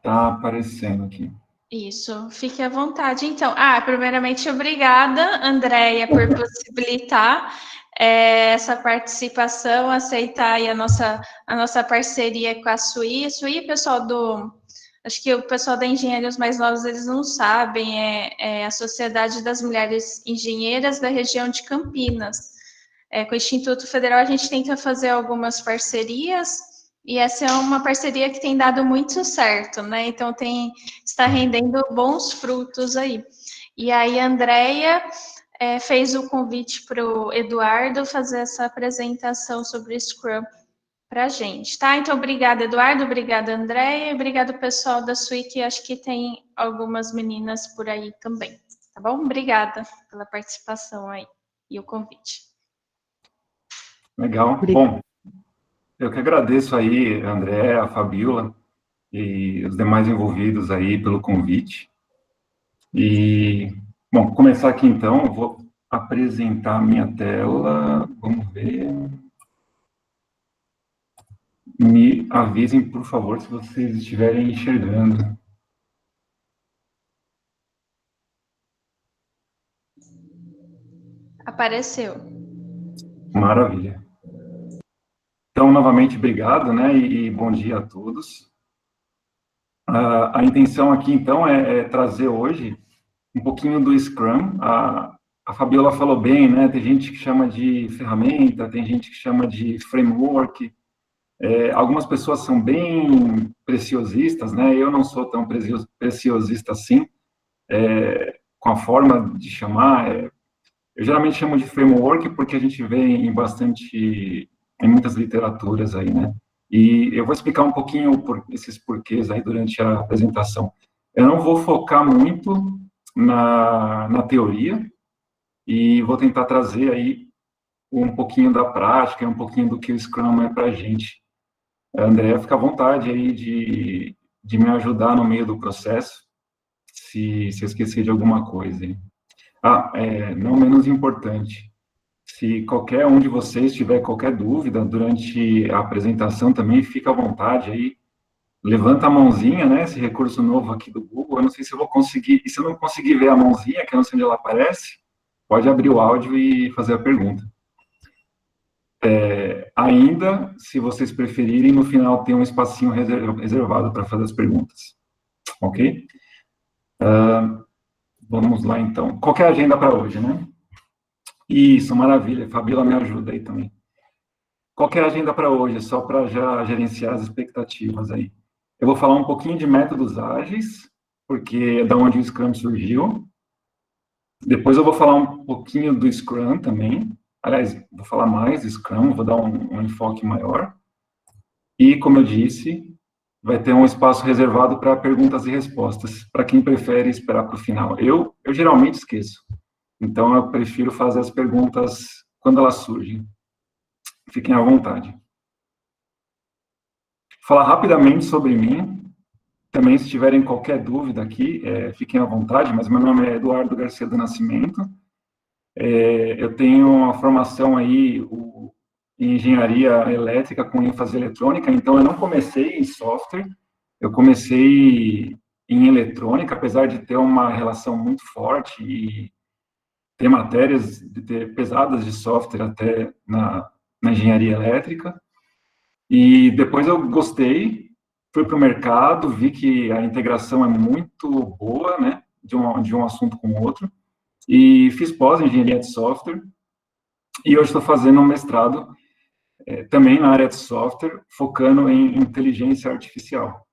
Tá aparecendo aqui. Isso, fique à vontade. Então, primeiramente, obrigada, Andréia, por possibilitar essa participação, aceitar aí a nossa parceria com a SUI. A SUI, pessoal acho que o pessoal da Engenheiros Mais Novos, eles não sabem, é a Sociedade das Mulheres Engenheiras da região de Campinas. Com o Instituto Federal, a gente tenta fazer algumas parcerias, e essa é uma parceria que tem dado muito certo, né? Então, está rendendo bons frutos aí. E aí, a Andréia fez o convite para o Eduardo fazer essa apresentação sobre Scrum para a gente, tá? Então, obrigada, Eduardo, obrigada, Andréia, obrigado, pessoal da SUI, que acho que tem algumas meninas por aí também, tá bom? Obrigada pela participação aí e o convite. Legal. Bom, eu que agradeço aí, André, a Fabiola e os demais envolvidos aí pelo convite. E, bom, começar aqui então, eu vou apresentar a minha tela, vamos ver. Me avisem, por favor, se vocês estiverem enxergando. Apareceu. Maravilha. Então, novamente, obrigado, né, e bom dia a todos. A intenção aqui, então, é trazer hoje um pouquinho do Scrum. A Fabiola falou bem, né, tem gente que chama de ferramenta, tem gente que chama de framework. Algumas pessoas são bem preciosistas, né, eu não sou tão preciosista assim, com a forma de chamar. Eu geralmente chamo de framework porque a gente vê em muitas literaturas aí, né? E eu vou explicar um pouquinho esses porquês aí durante a apresentação. Eu não vou focar muito na teoria e vou tentar trazer aí um pouquinho da prática, um pouquinho do que o Scrum é para a gente. André, fica à vontade aí de me ajudar no meio do processo, se eu esquecer de alguma coisa. Não menos importante, se qualquer um de vocês tiver qualquer dúvida durante a apresentação também, fica à vontade aí, levanta a mãozinha, né, esse recurso novo aqui do Google, eu não sei se eu vou conseguir, e se eu não conseguir ver a mãozinha, que eu não sei onde ela aparece, pode abrir o áudio e fazer a pergunta. Ainda, se vocês preferirem, no final tem um espacinho reservado para fazer as perguntas, ok? Vamos lá, então. Qual que é a agenda para hoje, né? Isso, maravilha. Fabiola me ajuda aí também. Qual que é a agenda para hoje? Só para já gerenciar as expectativas aí. Eu vou falar um pouquinho de métodos ágeis, porque é da onde o Scrum surgiu. Depois eu vou falar um pouquinho do Scrum também. Aliás, vou falar mais do Scrum, vou dar um enfoque maior. E, como eu disse, vai ter um espaço reservado para perguntas e respostas, para quem prefere esperar para o final. Eu geralmente esqueço. Então, eu prefiro fazer as perguntas quando elas surgem. Fiquem à vontade. Falar rapidamente sobre mim. Também, se tiverem qualquer dúvida aqui, fiquem à vontade, mas meu nome é Eduardo Garcia do Nascimento. Eu tenho uma formação aí em engenharia elétrica com ênfase eletrônica, então eu não comecei em software, eu comecei em eletrônica, apesar de ter uma relação muito forte e ter matérias pesadas de software até na engenharia elétrica. E depois eu gostei, fui para o mercado, vi que a integração é muito boa, né, de um assunto com o outro, e fiz pós em engenharia de software, e hoje estou fazendo um mestrado também na área de software, focando em inteligência artificial.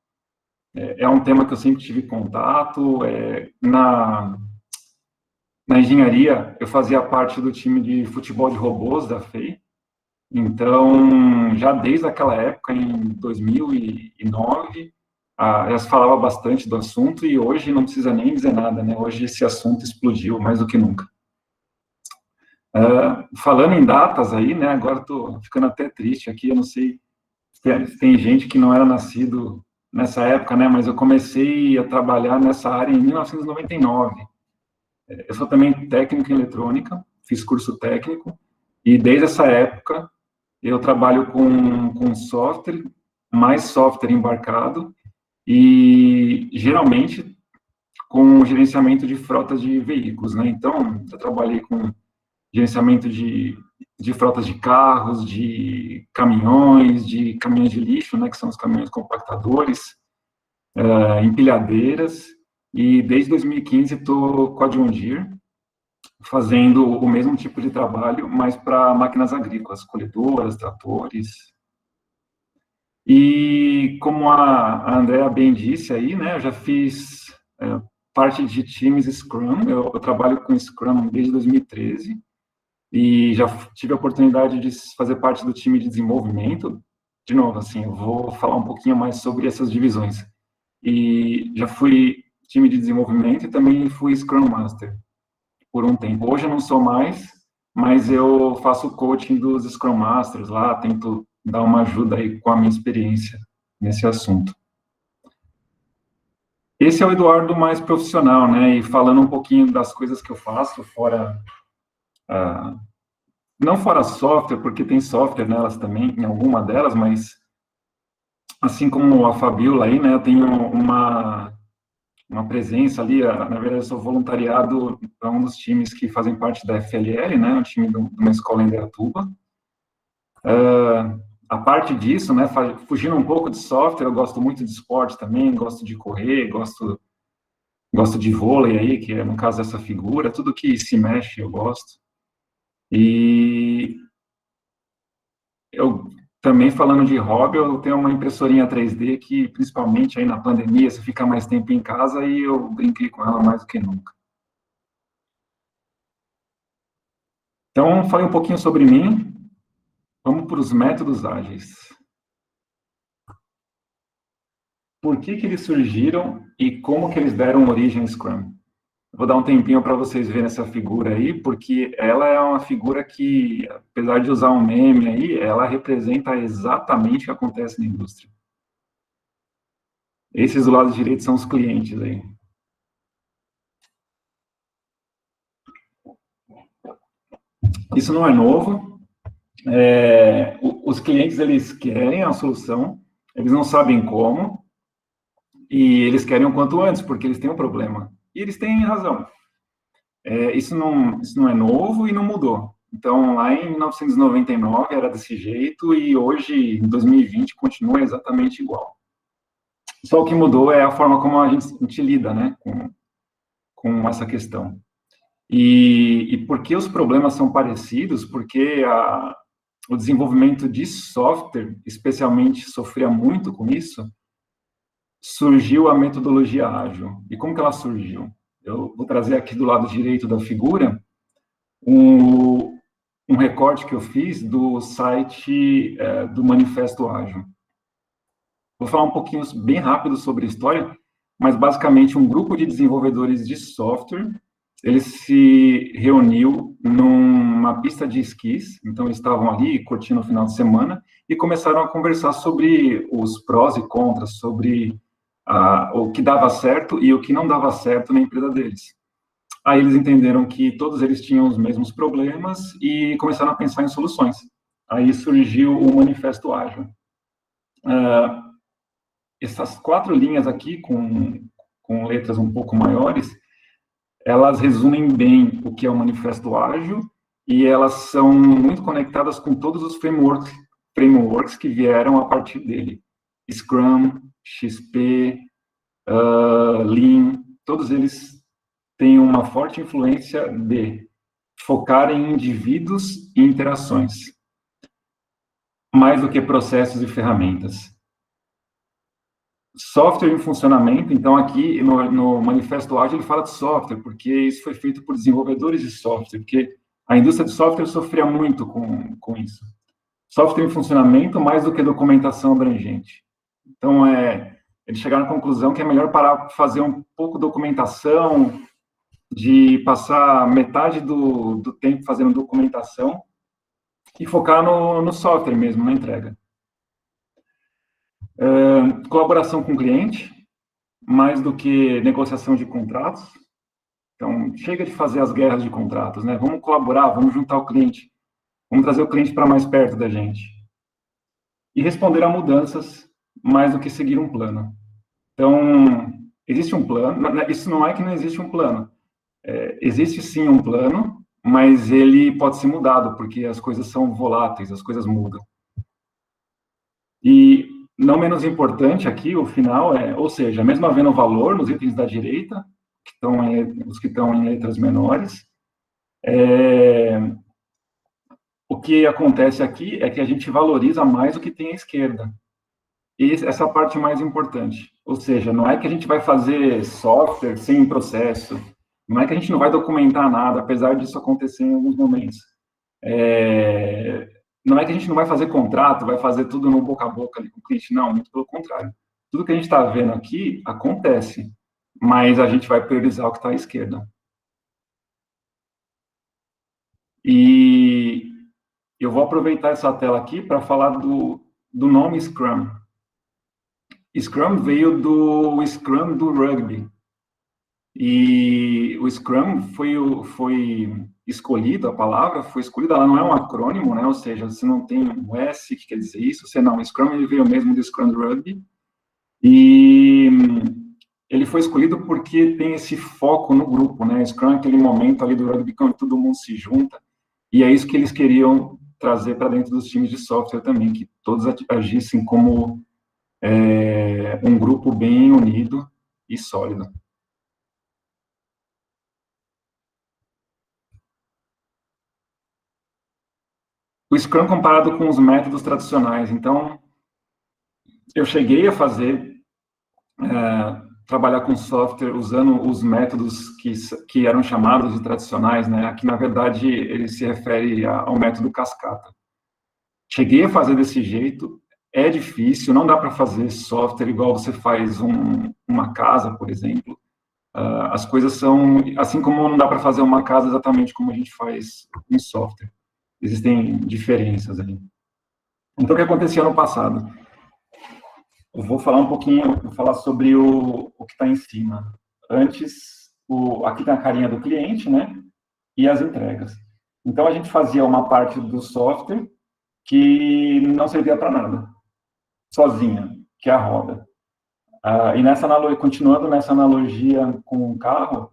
É um tema que eu sempre tive contato. Na engenharia, eu fazia parte do time de futebol de robôs da FEI, então, já desde aquela época, em 2009, já se falava bastante do assunto, e hoje não precisa nem dizer nada, né? Hoje esse assunto explodiu mais do que nunca. Falando em datas aí, né? Agora estou ficando até triste aqui, eu não sei se tem gente que não era nascido nessa época, né? Mas eu comecei a trabalhar nessa área em 1999. Eu sou também técnico em eletrônica, fiz curso técnico, e desde essa época eu trabalho com software, mais software embarcado, e geralmente com o gerenciamento de frotas de veículos, né? Então, eu trabalhei com gerenciamento de frotas de carros, de caminhões de lixo, né, que são os caminhões compactadores, empilhadeiras, e desde 2015 estou com a John Deere, fazendo o mesmo tipo de trabalho, mas para máquinas agrícolas, colhedoras, tratores. E como a Andrea bem disse aí, né, eu já fiz parte de times Scrum, eu trabalho com Scrum desde 2013, e já tive a oportunidade de fazer parte do time de desenvolvimento. De novo, assim, eu vou falar um pouquinho mais sobre essas divisões. E já fui time de desenvolvimento e também fui Scrum Master por um tempo. Hoje eu não sou mais, mas eu faço coaching dos Scrum Masters lá, tento dar uma ajuda aí com a minha experiência nesse assunto. Esse é o Eduardo mais profissional, né? E falando um pouquinho das coisas que eu faço fora... não fora software, porque tem software nelas também, em alguma delas, mas assim como a Fabiola aí, né? Eu tenho uma presença ali, na verdade eu sou voluntariado para um dos times que fazem parte da FLL, né, um time de uma escola em Indaiatuba. A parte disso, né, fugindo um pouco de software, eu gosto muito de esporte também, gosto de correr, gosto de vôlei aí, que é no caso essa figura, tudo que se mexe eu gosto. E eu também, falando de hobby, eu tenho uma impressorinha 3D que, principalmente aí na pandemia, você fica mais tempo em casa e eu brinquei com ela mais do que nunca. Então, falei um pouquinho sobre mim. Vamos para os métodos ágeis. Por que eles surgiram e como que eles deram origem ao Scrum? Vou dar um tempinho para vocês verem essa figura aí, porque ela é uma figura que, apesar de usar um meme aí, ela representa exatamente o que acontece na indústria. Esses do lado direito são os clientes aí. Isso não é novo. Os clientes, eles querem a solução, eles não sabem como, e eles querem o quanto antes, porque eles têm um problema. E eles têm razão. Isso não é novo e não mudou. Então, lá em 1999 era desse jeito, e hoje, em 2020, continua exatamente igual. Só o que mudou é a forma como a gente lida, né, com essa questão. E por que os problemas são parecidos? Porque o desenvolvimento de software, especialmente, sofria muito com isso. Surgiu a metodologia ágil. E como que ela surgiu? Eu vou trazer aqui do lado direito da figura um recorte que eu fiz do site do Manifesto Ágil. Vou falar um pouquinho bem rápido sobre a história, mas basicamente um grupo de desenvolvedores de software, ele se reuniu numa pista de esquis, então eles estavam ali curtindo o final de semana e começaram a conversar sobre os prós e contras, sobre o que dava certo e o que não dava certo na empresa deles. Aí eles entenderam que todos eles tinham os mesmos problemas e começaram a pensar em soluções. Aí surgiu o Manifesto Ágil. Essas 4 linhas aqui, com letras um pouco maiores, elas resumem bem o que é o Manifesto Ágil e elas são muito conectadas com todos os frameworks que vieram a partir dele. Scrum, XP, Lean, todos eles têm uma forte influência de focar em indivíduos e interações, mais do que processos e ferramentas. Software em funcionamento, então aqui no Manifesto Ágil ele fala de software, porque isso foi feito por desenvolvedores de software, porque a indústria de software sofria muito com isso. Software em funcionamento mais do que documentação abrangente. Então, eles chegaram à conclusão que é melhor parar para fazer um pouco de documentação, de passar metade do tempo fazendo documentação e focar no software mesmo, na entrega. Colaboração com o cliente, mais do que negociação de contratos. Então, chega de fazer as guerras de contratos, né? Vamos colaborar, vamos juntar o cliente, vamos trazer o cliente para mais perto da gente. E responder a mudanças, mais do que seguir um plano. Então, existe um plano, isso não é que não existe um plano. Existe sim um plano, mas ele pode ser mudado, porque as coisas são voláteis, as coisas mudam. E, não menos importante aqui, o final ou seja, mesmo havendo valor nos itens da direita, os que estão em letras menores, o que acontece aqui é que a gente valoriza mais o que tem à esquerda. E essa parte mais importante. Ou seja, não é que a gente vai fazer software sem processo, não é que a gente não vai documentar nada, apesar disso acontecer em alguns momentos. Não é que a gente não vai fazer contrato, vai fazer tudo no boca a boca ali com o cliente, não, muito pelo contrário. Tudo que a gente está vendo aqui acontece, mas a gente vai priorizar o que está à esquerda. E eu vou aproveitar essa tela aqui para falar do nome Scrum. Scrum veio do Scrum do rugby. E o Scrum foi escolhido, a palavra foi escolhida, ela não é um acrônimo, né? Ou seja, você não tem um S que quer dizer isso, você não. O Scrum ele veio mesmo do Scrum do rugby. E ele foi escolhido porque tem esse foco no grupo, né? Scrum é aquele momento ali do rugby quando todo mundo se junta. E é isso que eles queriam trazer para dentro dos times de software também, que todos agissem como um grupo bem unido e sólido. O Scrum comparado com os métodos tradicionais. Então, eu cheguei a trabalhar com software usando os métodos que eram chamados de tradicionais, né? Aqui, na verdade, ele se refere ao método cascata. Cheguei a fazer desse jeito, é difícil, não dá para fazer software igual você faz uma casa, por exemplo. As coisas são, assim como não dá para fazer uma casa exatamente como a gente faz em software. Existem diferenças ali. Então, o que acontecia no passado? Eu vou falar um pouquinho, vou falar sobre o que está em cima. Antes, aqui tem a carinha do cliente, né? E as entregas. Então, a gente fazia uma parte do software que não servia para nada, sozinha, que é a roda. E continuando nessa analogia com o carro,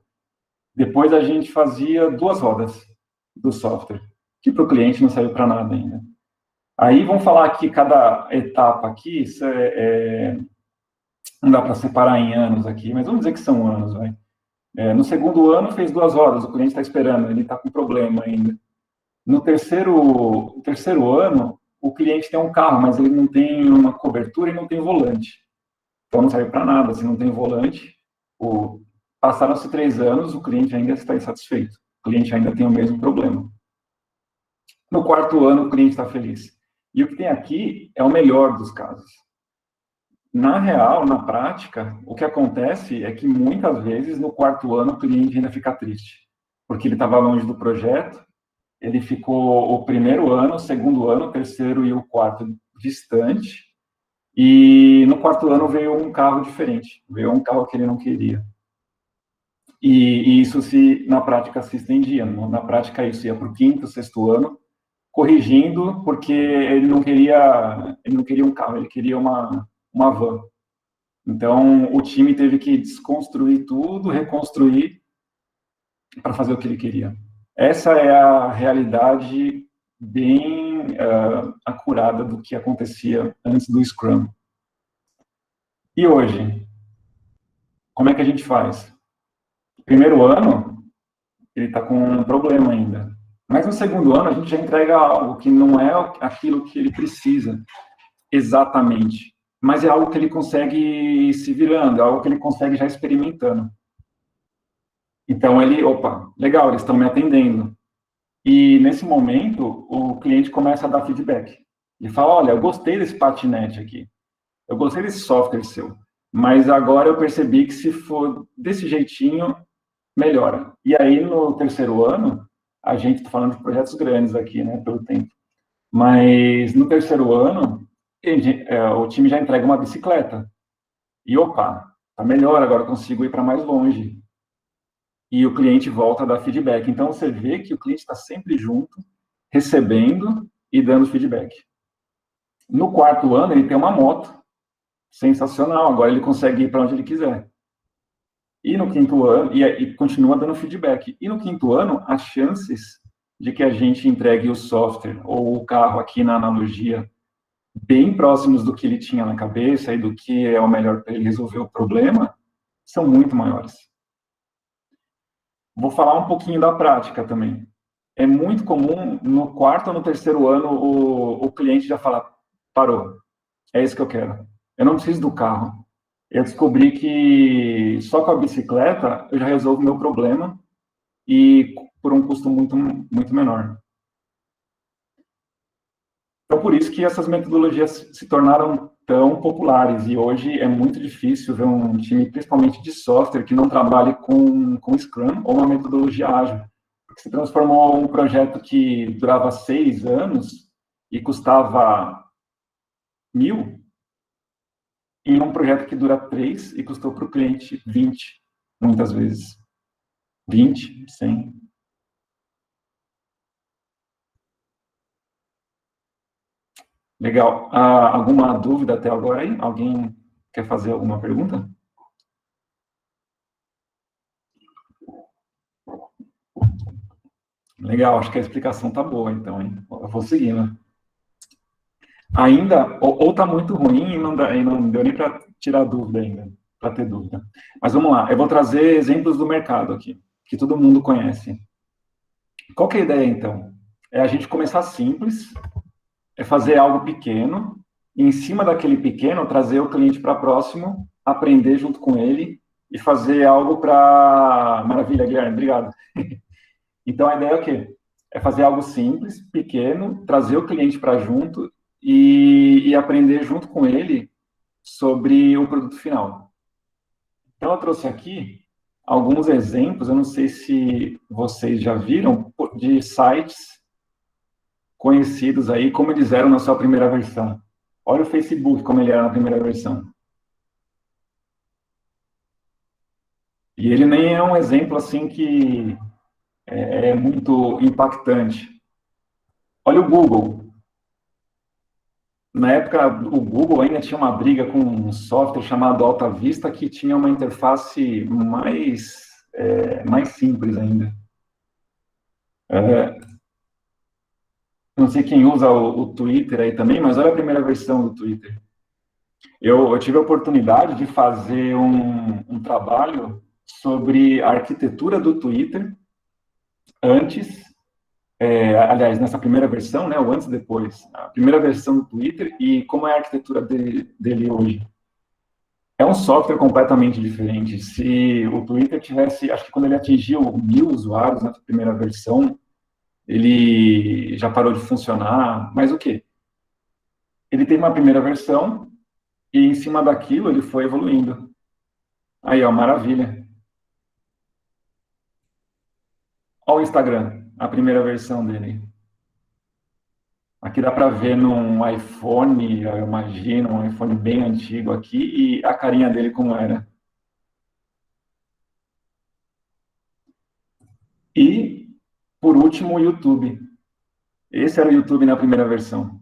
depois a gente fazia 2 rodas do software, que para o cliente não saiu para nada ainda. Aí vamos falar que cada etapa aqui, não dá para separar em anos aqui, mas vamos dizer que são anos, vai. No segundo ano fez 2 rodas, o cliente está esperando, ele está com problema ainda. No terceiro ano, o cliente tem um carro, mas ele não tem uma cobertura e não tem volante. Então não serve para nada, se não tem volante. Passaram-se 3 anos, o cliente ainda está insatisfeito. O cliente ainda tem o mesmo problema. No 4º ano, o cliente está feliz. E o que tem aqui é o melhor dos casos. Na real, na prática, o que acontece é que muitas vezes no 4º ano o cliente ainda fica triste, porque ele estava longe do projeto, ele ficou o 1º ano, o 2º ano, o 3º e o 4º distante, e no 4º ano veio um carro diferente, veio um carro que ele não queria. E isso na prática se estendia. Na prática isso ia para o 5º, 6º ano, corrigindo, porque ele não queria um carro, ele queria uma van. Então, o time teve que desconstruir tudo, reconstruir, para fazer o que ele queria. Essa é a realidade bem acurada do que acontecia antes do Scrum. E hoje? Como é que a gente faz? Primeiro ano, ele está com um problema ainda. Mas no 2º ano, a gente já entrega algo que não é aquilo que ele precisa exatamente, mas é algo que ele consegue se virando, é algo que ele consegue já experimentando. Então, opa, legal, eles estão me atendendo. E, nesse momento, o cliente começa a dar feedback. Ele fala, olha, eu gostei desse patinete aqui, eu gostei desse software seu, mas agora eu percebi que se for desse jeitinho, melhora. E aí, no 3º ano, a gente está falando de projetos grandes aqui, né, pelo tempo, mas no 3º ano, o time já entrega uma bicicleta. E, opa, tá melhor, agora eu consigo ir para mais longe. E o cliente volta a dar feedback. Então, você vê que o cliente está sempre junto, recebendo e dando feedback. No 4º ano, ele tem uma moto, sensacional, agora ele consegue ir para onde ele quiser. E no quinto ano, e continua dando feedback. E no quinto ano, as chances de que a gente entregue o software ou o carro aqui na analogia bem próximos do que ele tinha na cabeça e do que é o melhor para ele resolver o problema, são muito maiores. Vou falar um pouquinho da prática também. É muito comum, no quarto ou no terceiro ano, o cliente já falar, parou, é isso que eu quero. Eu não preciso do carro. Eu descobri que só com a bicicleta eu já resolvo o meu problema e por um custo muito menor. Então, por isso que essas metodologias se tornaram tão populares, e hoje é muito difícil ver um time, principalmente de software, que não trabalhe com Scrum ou uma metodologia ágil. Porque se transformou um projeto que durava 6 anos e custava 1.000, em um projeto que dura 3 e custou para o cliente 20, muitas vezes. 20, 100. Legal. Alguma dúvida até agora aí? Alguém quer fazer alguma pergunta? Legal, acho que a explicação tá boa, então, hein? Eu vou seguindo. Ainda, ou tá muito ruim e não deu nem para tirar dúvida ainda, para ter dúvida. Mas vamos lá, eu vou trazer exemplos do mercado aqui, que todo mundo conhece. Qual que é a ideia, então? É a gente começar simples, é fazer algo pequeno, e em cima daquele pequeno, trazer o cliente para próximo, aprender junto com ele, e fazer algo para... Maravilha, Guilherme, obrigado. Então, a ideia é o quê? É fazer algo simples, pequeno, trazer o cliente para junto e aprender junto com ele sobre o produto final. Então, eu trouxe aqui alguns exemplos, eu não sei se vocês já viram, de sites conhecidos aí, como eles eram na sua primeira versão. Olha o Facebook, como ele era na primeira versão. E ele nem é um exemplo assim que é muito impactante. Olha o Google. Na época, o Google ainda tinha uma briga com um software chamado Alta Vista, que tinha uma interface mais simples ainda. Não sei quem usa o Twitter aí também, mas olha a primeira versão do Twitter. Eu tive a oportunidade de fazer um trabalho sobre a arquitetura do Twitter antes, aliás, nessa primeira versão, né, o antes e depois, a primeira versão do Twitter e como é a arquitetura dele hoje. É um software completamente diferente. Se o Twitter tivesse, acho que quando ele atingiu 1.000 usuários na primeira versão, ele já parou de funcionar, mas o quê? Ele teve uma primeira versão e em cima daquilo ele foi evoluindo. Aí, ó, maravilha. Olha o Instagram, a primeira versão dele. Aqui dá para ver num iPhone, eu imagino, um iPhone bem antigo aqui, e a carinha dele como era. E, por último, o YouTube. Esse era o YouTube na primeira versão.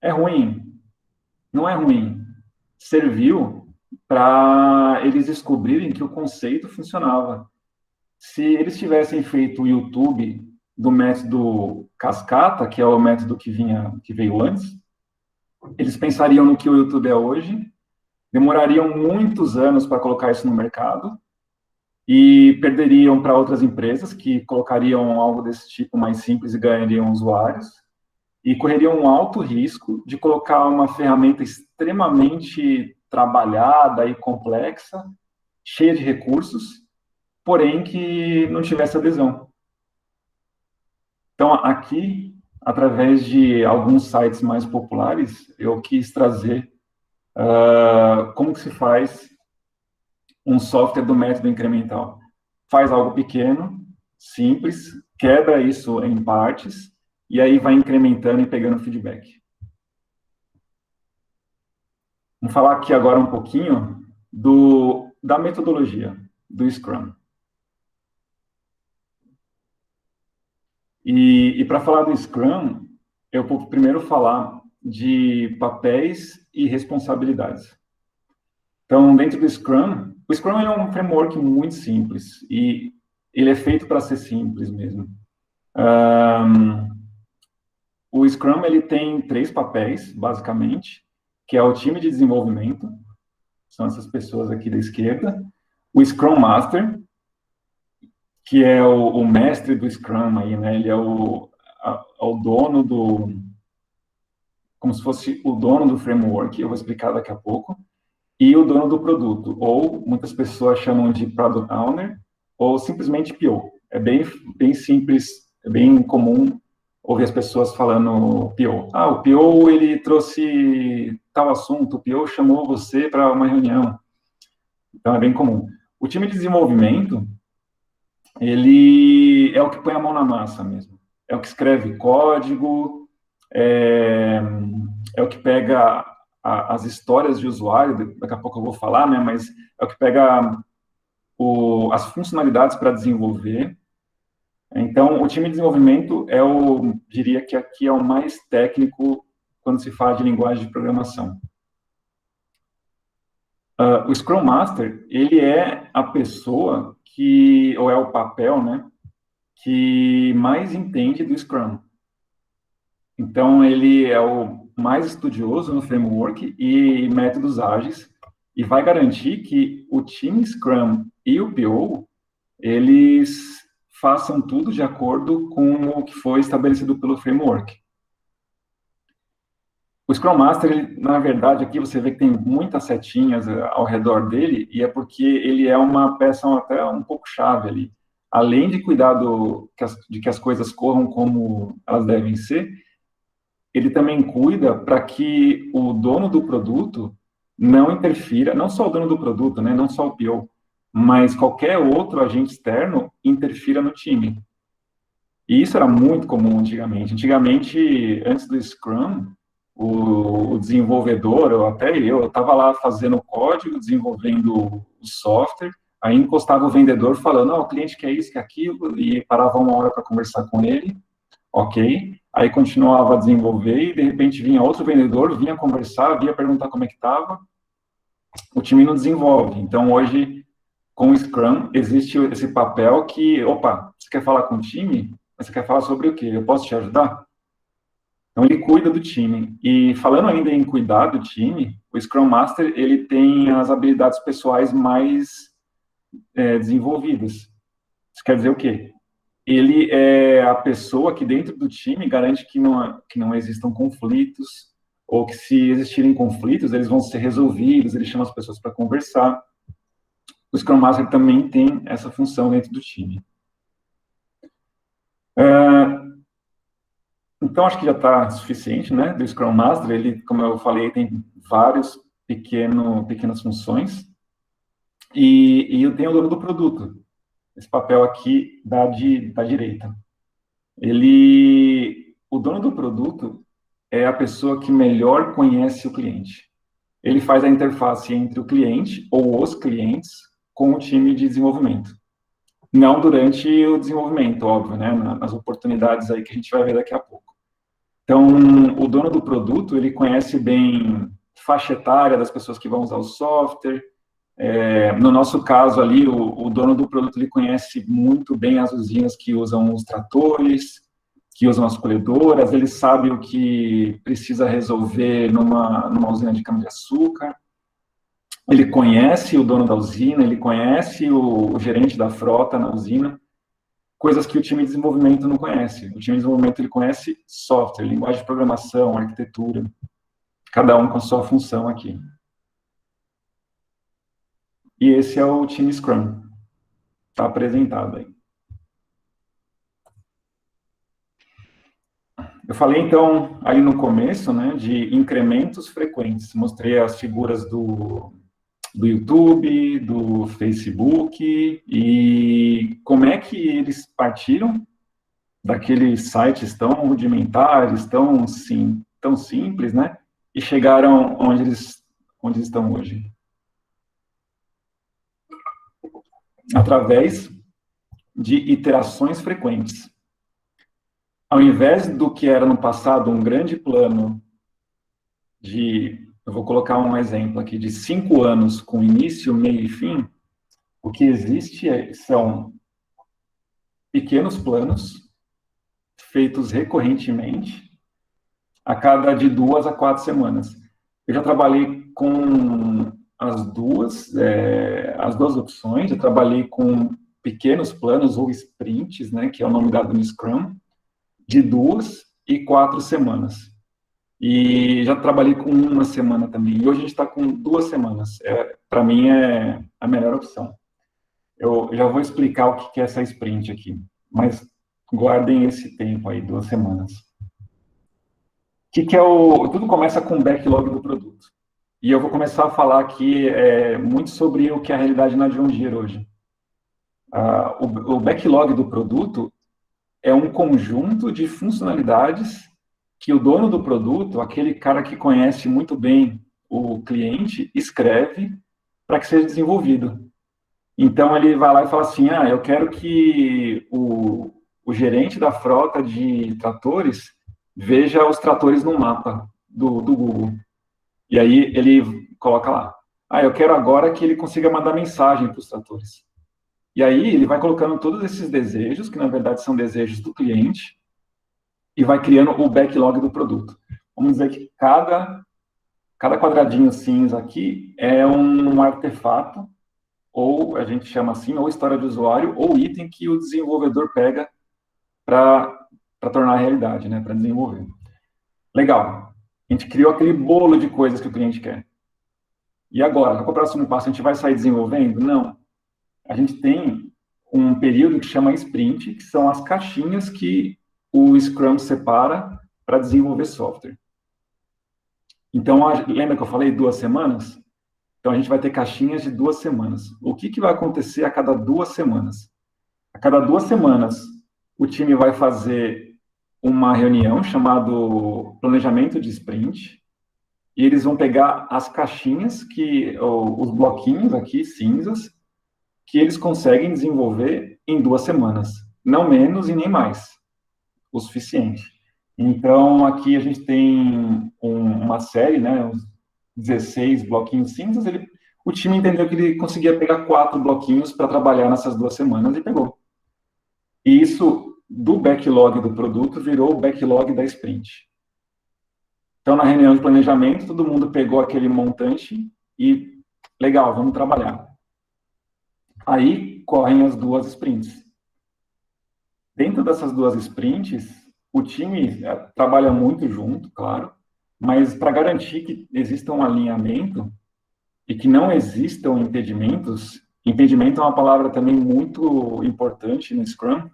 É ruim? Não é ruim. Serviu para eles descobrirem que o conceito funcionava. Se eles tivessem feito o YouTube do método cascata, que é o método que veio antes, eles pensariam no que o YouTube é hoje, demorariam muitos anos para colocar isso no mercado e perderiam para outras empresas que colocariam algo desse tipo mais simples e ganhariam usuários, e correriam um alto risco de colocar uma ferramenta extremamente trabalhada e complexa, cheia de recursos, porém que não tivesse adesão. Então, aqui, através de alguns sites mais populares, eu quis trazer como que se faz um software do método incremental. Faz algo pequeno, simples, quebra isso em partes, e aí vai incrementando e pegando feedback. Vamos falar aqui agora um pouquinho da metodologia, do Scrum. E para falar do Scrum, eu vou primeiro falar de papéis e responsabilidades. Então, dentro do Scrum, o Scrum é um framework muito simples, e ele é feito para ser simples mesmo. O Scrum, ele tem 3 papéis, basicamente, que é o time de desenvolvimento, são essas pessoas aqui da esquerda, o Scrum Master, que é o mestre do Scrum aí, né? Ele é o dono como se fosse o dono do framework, eu vou explicar daqui a pouco, e o dono do produto, ou muitas pessoas chamam de Product Owner, ou simplesmente PO. É bem simples, é bem comum ouvir as pessoas falando PO. Ah, o PO, ele trouxe tal assunto, o PO chamou você para uma reunião. Então, é bem comum. O time de desenvolvimento, ele é o que põe a mão na massa mesmo. É o que escreve código, é o que pega as histórias de usuário, daqui a pouco eu vou falar, né, mas é o que pega as funcionalidades para desenvolver. Então, o time de desenvolvimento diria que aqui é o mais técnico quando se fala de linguagem de programação. O Scrum Master, ele é a pessoa ou é o papel, né, que mais entende do Scrum. Então, ele é o mais estudioso no framework e métodos ágeis, e vai garantir que o time Scrum e o PO, eles façam tudo de acordo com o que foi estabelecido pelo framework. O Scrum Master, ele, na verdade, aqui você vê que tem muitas setinhas ao redor dele, e é porque ele é uma peça até um pouco chave ali. Além de cuidar de que as coisas corram como elas devem ser, ele também cuida para que o dono do produto não interfira, não só o dono do produto, né, não só o PO, mas qualquer outro agente externo interfira no time. E isso era muito comum antigamente. Antigamente, antes do Scrum, o desenvolvedor, ou até eu estava lá fazendo código, desenvolvendo o software, aí encostava o vendedor falando, o cliente quer isso, quer aquilo, e parava uma hora para conversar com ele, ok? Aí continuava a desenvolver e, de repente, vinha outro vendedor, vinha conversar, vinha perguntar como é que estava, o time não desenvolve. Então, hoje, com o Scrum, existe esse papel que, opa, você quer falar com o time? Você quer falar sobre o quê? Eu posso te ajudar? Então, ele cuida do time. E falando ainda em cuidar do time, o Scrum Master, ele tem as habilidades pessoais mais desenvolvidas. Isso quer dizer o quê? Ele é a pessoa que dentro do time garante que não existam conflitos, ou que se existirem conflitos, eles vão ser resolvidos, ele chama as pessoas para conversar. O Scrum Master também tem essa função dentro do time. Então, acho que já está suficiente, né, do Scrum Master. Ele, como eu falei, tem várias pequenas funções. E eu tenho o dono do produto, esse papel aqui da direita. O dono do produto é a pessoa que melhor conhece o cliente. Ele faz a interface entre o cliente ou os clientes com o time de desenvolvimento. Não durante o desenvolvimento, óbvio, né, nas oportunidades aí que a gente vai ver daqui a pouco. Então, o dono do produto, ele conhece bem faixa etária das pessoas que vão usar o software. No nosso caso ali, o dono do produto, ele conhece muito bem as usinas que usam os tratores, que usam as colhedoras, ele sabe o que precisa resolver numa usina de cana-de-açúcar. Ele conhece o dono da usina, ele conhece o gerente da frota na usina, coisas que o time de desenvolvimento não conhece. O time de desenvolvimento, ele conhece software, linguagem de programação, arquitetura, cada um com a sua função aqui. E esse é o time Scrum, está apresentado aí. Eu falei, então, ali no começo, né, de incrementos frequentes. Mostrei as figuras do YouTube, do Facebook, e como é que eles partiram daqueles sites tão rudimentares, tão simples, né, e chegaram onde eles estão hoje. Através de iterações frequentes. Ao invés do que era no passado um grande plano de eu vou colocar um exemplo aqui de 5 anos com início, meio e fim. O que existe são pequenos planos feitos recorrentemente, a cada de 2 a 4 semanas. Eu já trabalhei com as duas opções. Eu trabalhei com pequenos planos ou sprints, né, que é o nome dado no Scrum, de 2 e 4 semanas. E já trabalhei com 1 semana também. E hoje a gente está com 2 semanas. Para mim é a melhor opção. Eu já vou explicar o que é essa sprint aqui, mas guardem esse tempo aí, 2 semanas. Tudo começa com o backlog do produto. E eu vou começar a falar aqui muito sobre o que é a realidade na John Deere hoje. O backlog do produto é um conjunto de funcionalidades que o dono do produto, aquele cara que conhece muito bem o cliente, escreve para que seja desenvolvido. Então, ele vai lá e fala assim, eu quero que o gerente da frota de tratores veja os tratores no mapa do Google. E aí, ele coloca lá, eu quero agora que ele consiga mandar mensagem para os tratores. E aí, ele vai colocando todos esses desejos, que na verdade são desejos do cliente, e vai criando o backlog do produto. Vamos dizer que cada quadradinho cinza aqui é um artefato, ou a gente chama assim, ou história de usuário, ou item que o desenvolvedor pega para tornar a realidade, né, para desenvolver. Legal. A gente criou aquele bolo de coisas que o cliente quer. E agora, qual é o próximo passo? A gente vai sair desenvolvendo? Não. A gente tem um período que chama sprint, que são as caixinhas que o Scrum separa para desenvolver software. Então, lembra que eu falei 2 semanas? Então, a gente vai ter caixinhas de 2 semanas. O que vai acontecer a cada 2 semanas? A cada 2 semanas, o time vai fazer uma reunião chamada planejamento de sprint, e eles vão pegar as caixinhas, os bloquinhos aqui, cinzas, que eles conseguem desenvolver em 2 semanas. Não menos e nem mais. O suficiente. Então, aqui a gente tem uma série, né, uns 16 bloquinhos cinzas. O time entendeu que ele conseguia pegar 4 bloquinhos para trabalhar nessas 2 semanas e pegou. E isso, do backlog do produto, virou o backlog da sprint. Então, na reunião de planejamento, todo mundo pegou aquele montante e, legal, vamos trabalhar. Aí, correm as 2 sprints. Dentro dessas 2 sprints, o time trabalha muito junto, claro, mas para garantir que exista um alinhamento e que não existam impedimentos, impedimento é uma palavra também muito importante no Scrum,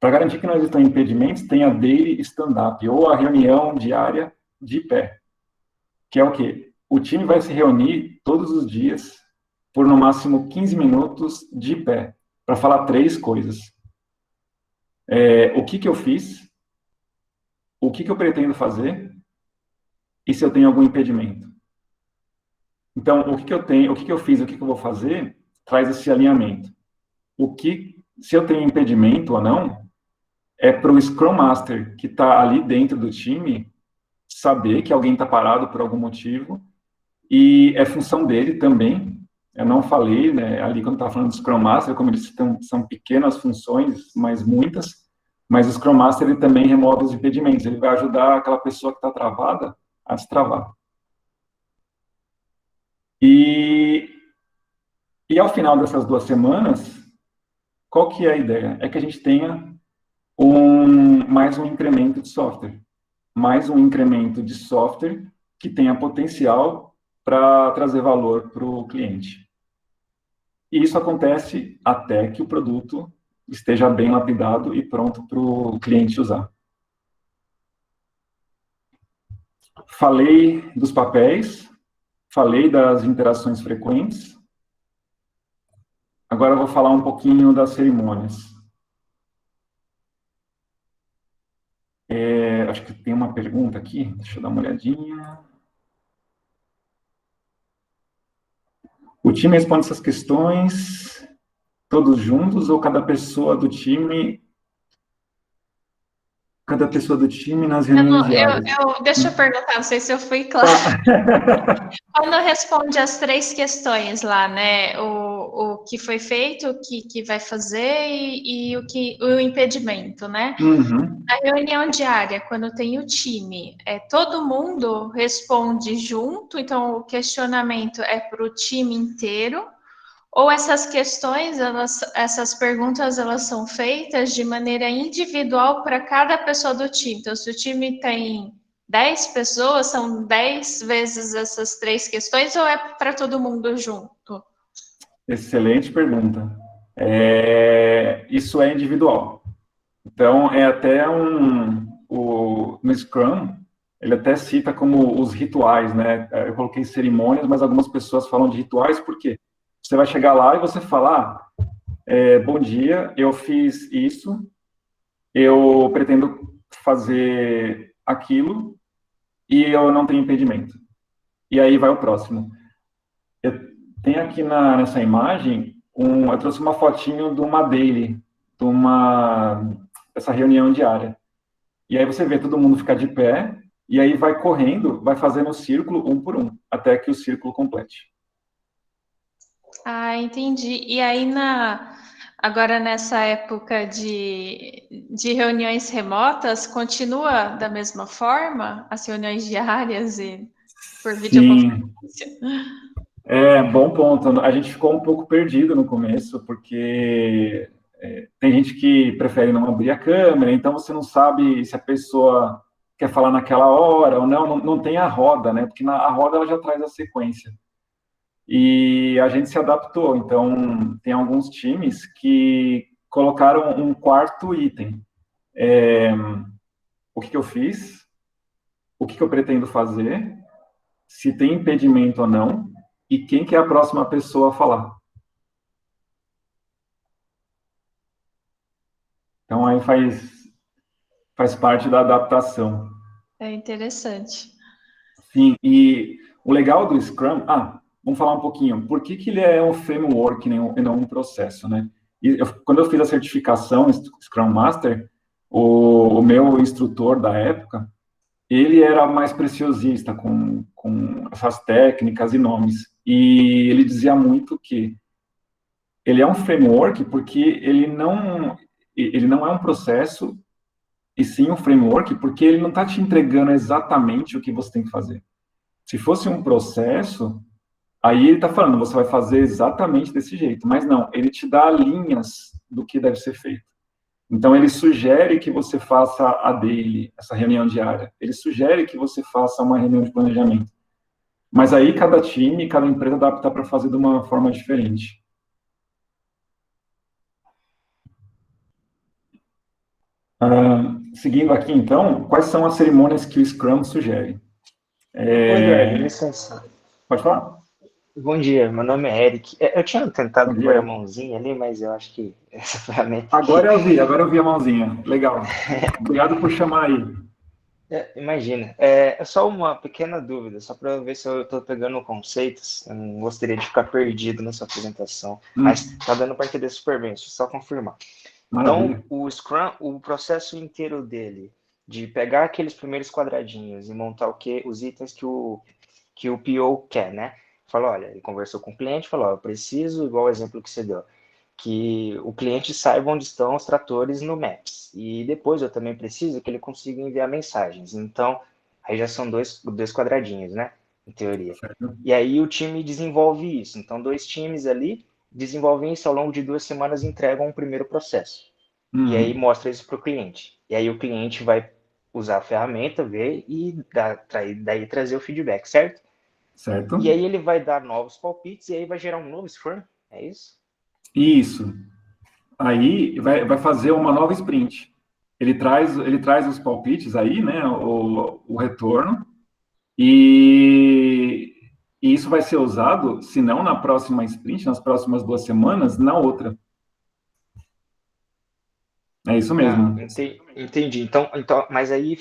para garantir que não existam impedimentos, tem a daily stand-up, ou a reunião diária de pé, que é o quê? O time vai se reunir todos os dias por no máximo 15 minutos de pé, para falar 3 coisas. O que eu fiz, o que eu pretendo fazer e se eu tenho algum impedimento. Então, o que eu tenho, o que eu fiz, o que eu vou fazer, traz esse alinhamento. Se eu tenho impedimento ou não, é para o Scrum Master, que está ali dentro do time, saber que alguém está parado por algum motivo, e é função dele também. Eu não falei, né, ali quando estava falando do Scrum Master, como eu disse, são pequenas funções, mas muitas, mas o Scrum Master ele também remove os impedimentos, ele vai ajudar aquela pessoa que está travada a destravar. E ao final dessas 2 semanas, qual que é a ideia? É que a gente tenha mais um incremento de software. Mais um incremento de software que tenha potencial para trazer valor para o cliente. E isso acontece até que o produto esteja bem lapidado e pronto para o cliente usar. Falei dos papéis, falei das interações frequentes. Agora eu vou falar um pouquinho das cerimônias. Acho que tem uma pergunta aqui, deixa eu dar uma olhadinha. O time responde essas questões todos juntos ou cada pessoa do time cada pessoa do time nas Eu, reuniões não- diárias. deixa eu perguntar, não sei se eu fui clara. Tá. Quando responde as três questões lá, né? O que foi feito, o que vai fazer e o impedimento, né? Uhum. Na reunião diária, quando tem o time, todo mundo responde junto, então o questionamento é para o time inteiro, ou essas questões, essas perguntas, elas são feitas de maneira individual para cada pessoa do time. Então, se o time tem 10 pessoas, são 10 vezes essas três questões, ou é para todo mundo junto? Excelente pergunta. Isso é individual. Então, é até no Scrum, ele até cita como os rituais, né? Eu coloquei cerimônias, mas algumas pessoas falam de rituais porque você vai chegar lá e você fala, bom dia, eu fiz isso, eu pretendo fazer aquilo e eu não tenho impedimento. E aí vai o próximo. Eu tenho aqui nessa imagem, eu trouxe uma fotinho de uma daily, essa reunião diária. E aí você vê todo mundo ficar de pé, e aí vai correndo, vai fazendo o círculo um por um, até que o círculo complete. Ah, entendi. E aí, agora nessa época de reuniões remotas, continua da mesma forma as reuniões diárias e por Sim, videoconferência? bom ponto. A gente ficou um pouco perdido no começo, porque tem gente que prefere não abrir a câmera, então você não sabe se a pessoa quer falar naquela hora ou não, não tem a roda, né? Porque a roda ela já traz a sequência. E a gente se adaptou. Então, tem alguns times que colocaram um quarto item. O que eu fiz, o que eu pretendo fazer, se tem impedimento ou não, e quem que é a próxima pessoa a falar. Então, aí faz parte da adaptação. É interessante. Sim, e o legal do Scrum... vamos falar um pouquinho. Por que ele é um framework e não um processo, né? Quando eu fiz a certificação Scrum Master, o meu instrutor da época, ele era mais preciosista com essas técnicas e nomes. E ele dizia muito que ele é um framework porque ele não é um processo, e sim um framework, porque ele não está te entregando exatamente o que você tem que fazer. Se fosse um processo, aí ele está falando, você vai fazer exatamente desse jeito. Mas não, ele te dá linhas do que deve ser feito. Então, ele sugere que você faça a daily, essa reunião diária. Ele sugere que você faça uma reunião de planejamento. Mas aí, cada time, cada empresa adapta para fazer de uma forma diferente. Seguindo aqui, então, quais são as cerimônias que o Scrum sugere? Ô, Eduardo, licença. Pode falar? Bom dia, meu nome é Eric. Eu tinha Bom tentado pôr a dia. mãozinha ali, mas eu acho que essa ferramenta aqui. Agora eu vi a mãozinha. Legal. Obrigado por chamar aí. Imagina, é só uma pequena dúvida, só para ver se eu estou pegando conceitos. Eu não gostaria de ficar perdido nessa apresentação, mas tá dando para entender super bem, deixa eu só confirmar. Então, Maravilha. o Scrum, o processo inteiro dele, de pegar aqueles primeiros quadradinhos e montar os itens que o PO quer, né? Falou, olha, ele conversou com o cliente, falou, eu preciso, igual o exemplo que você deu, que o cliente saiba onde estão os tratores no Maps. E depois eu também preciso que ele consiga enviar mensagens. Então, aí já são dois quadradinhos, né? Em teoria. Certo. E aí o time desenvolve isso. Então, dois times ali desenvolvem isso ao longo de 2 semanas e entregam um primeiro processo. E aí Uhum. mostra isso para o cliente. E aí o cliente vai usar a ferramenta, ver e daí trazer o feedback, certo? Certo. E aí ele vai dar novos palpites e aí vai gerar um novo Scrum, é isso? Isso. Aí vai fazer uma nova sprint. Ele traz os palpites aí, né, o retorno, e, e isso vai ser usado, se não na próxima sprint, nas próximas 2 semanas, na outra. É isso Ah, mesmo. entendi. Então, mas aí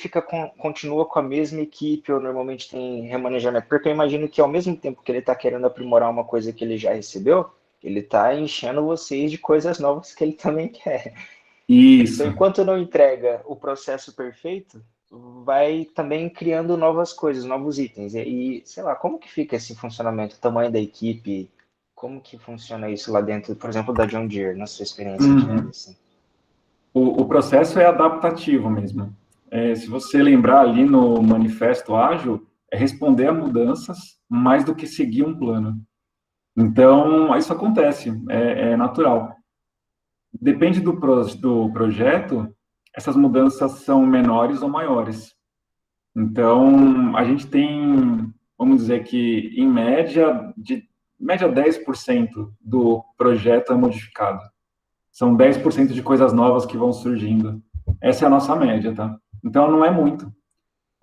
continua com a mesma equipe ou normalmente tem remanejamento? Porque eu imagino que ao mesmo tempo que ele está querendo aprimorar uma coisa que ele já recebeu, ele está enchendo vocês de coisas novas que ele também quer. Isso. Então, enquanto não entrega o processo perfeito, vai também criando novas coisas, novos itens. E, sei lá, como que fica esse funcionamento, o tamanho da equipe, como que funciona isso lá dentro, por exemplo, da John Deere, na sua experiência diária, Uhum. assim? O processo é adaptativo mesmo. Se você lembrar ali no Manifesto Ágil, é responder a mudanças mais do que seguir um plano. Então, isso acontece, é natural. Depende do projeto, essas mudanças são menores ou maiores. Então, a gente tem, vamos dizer que, em média, de média 10% do projeto é modificado. São 10% de coisas novas que vão surgindo. Essa é a nossa média, tá? Então, não é muito.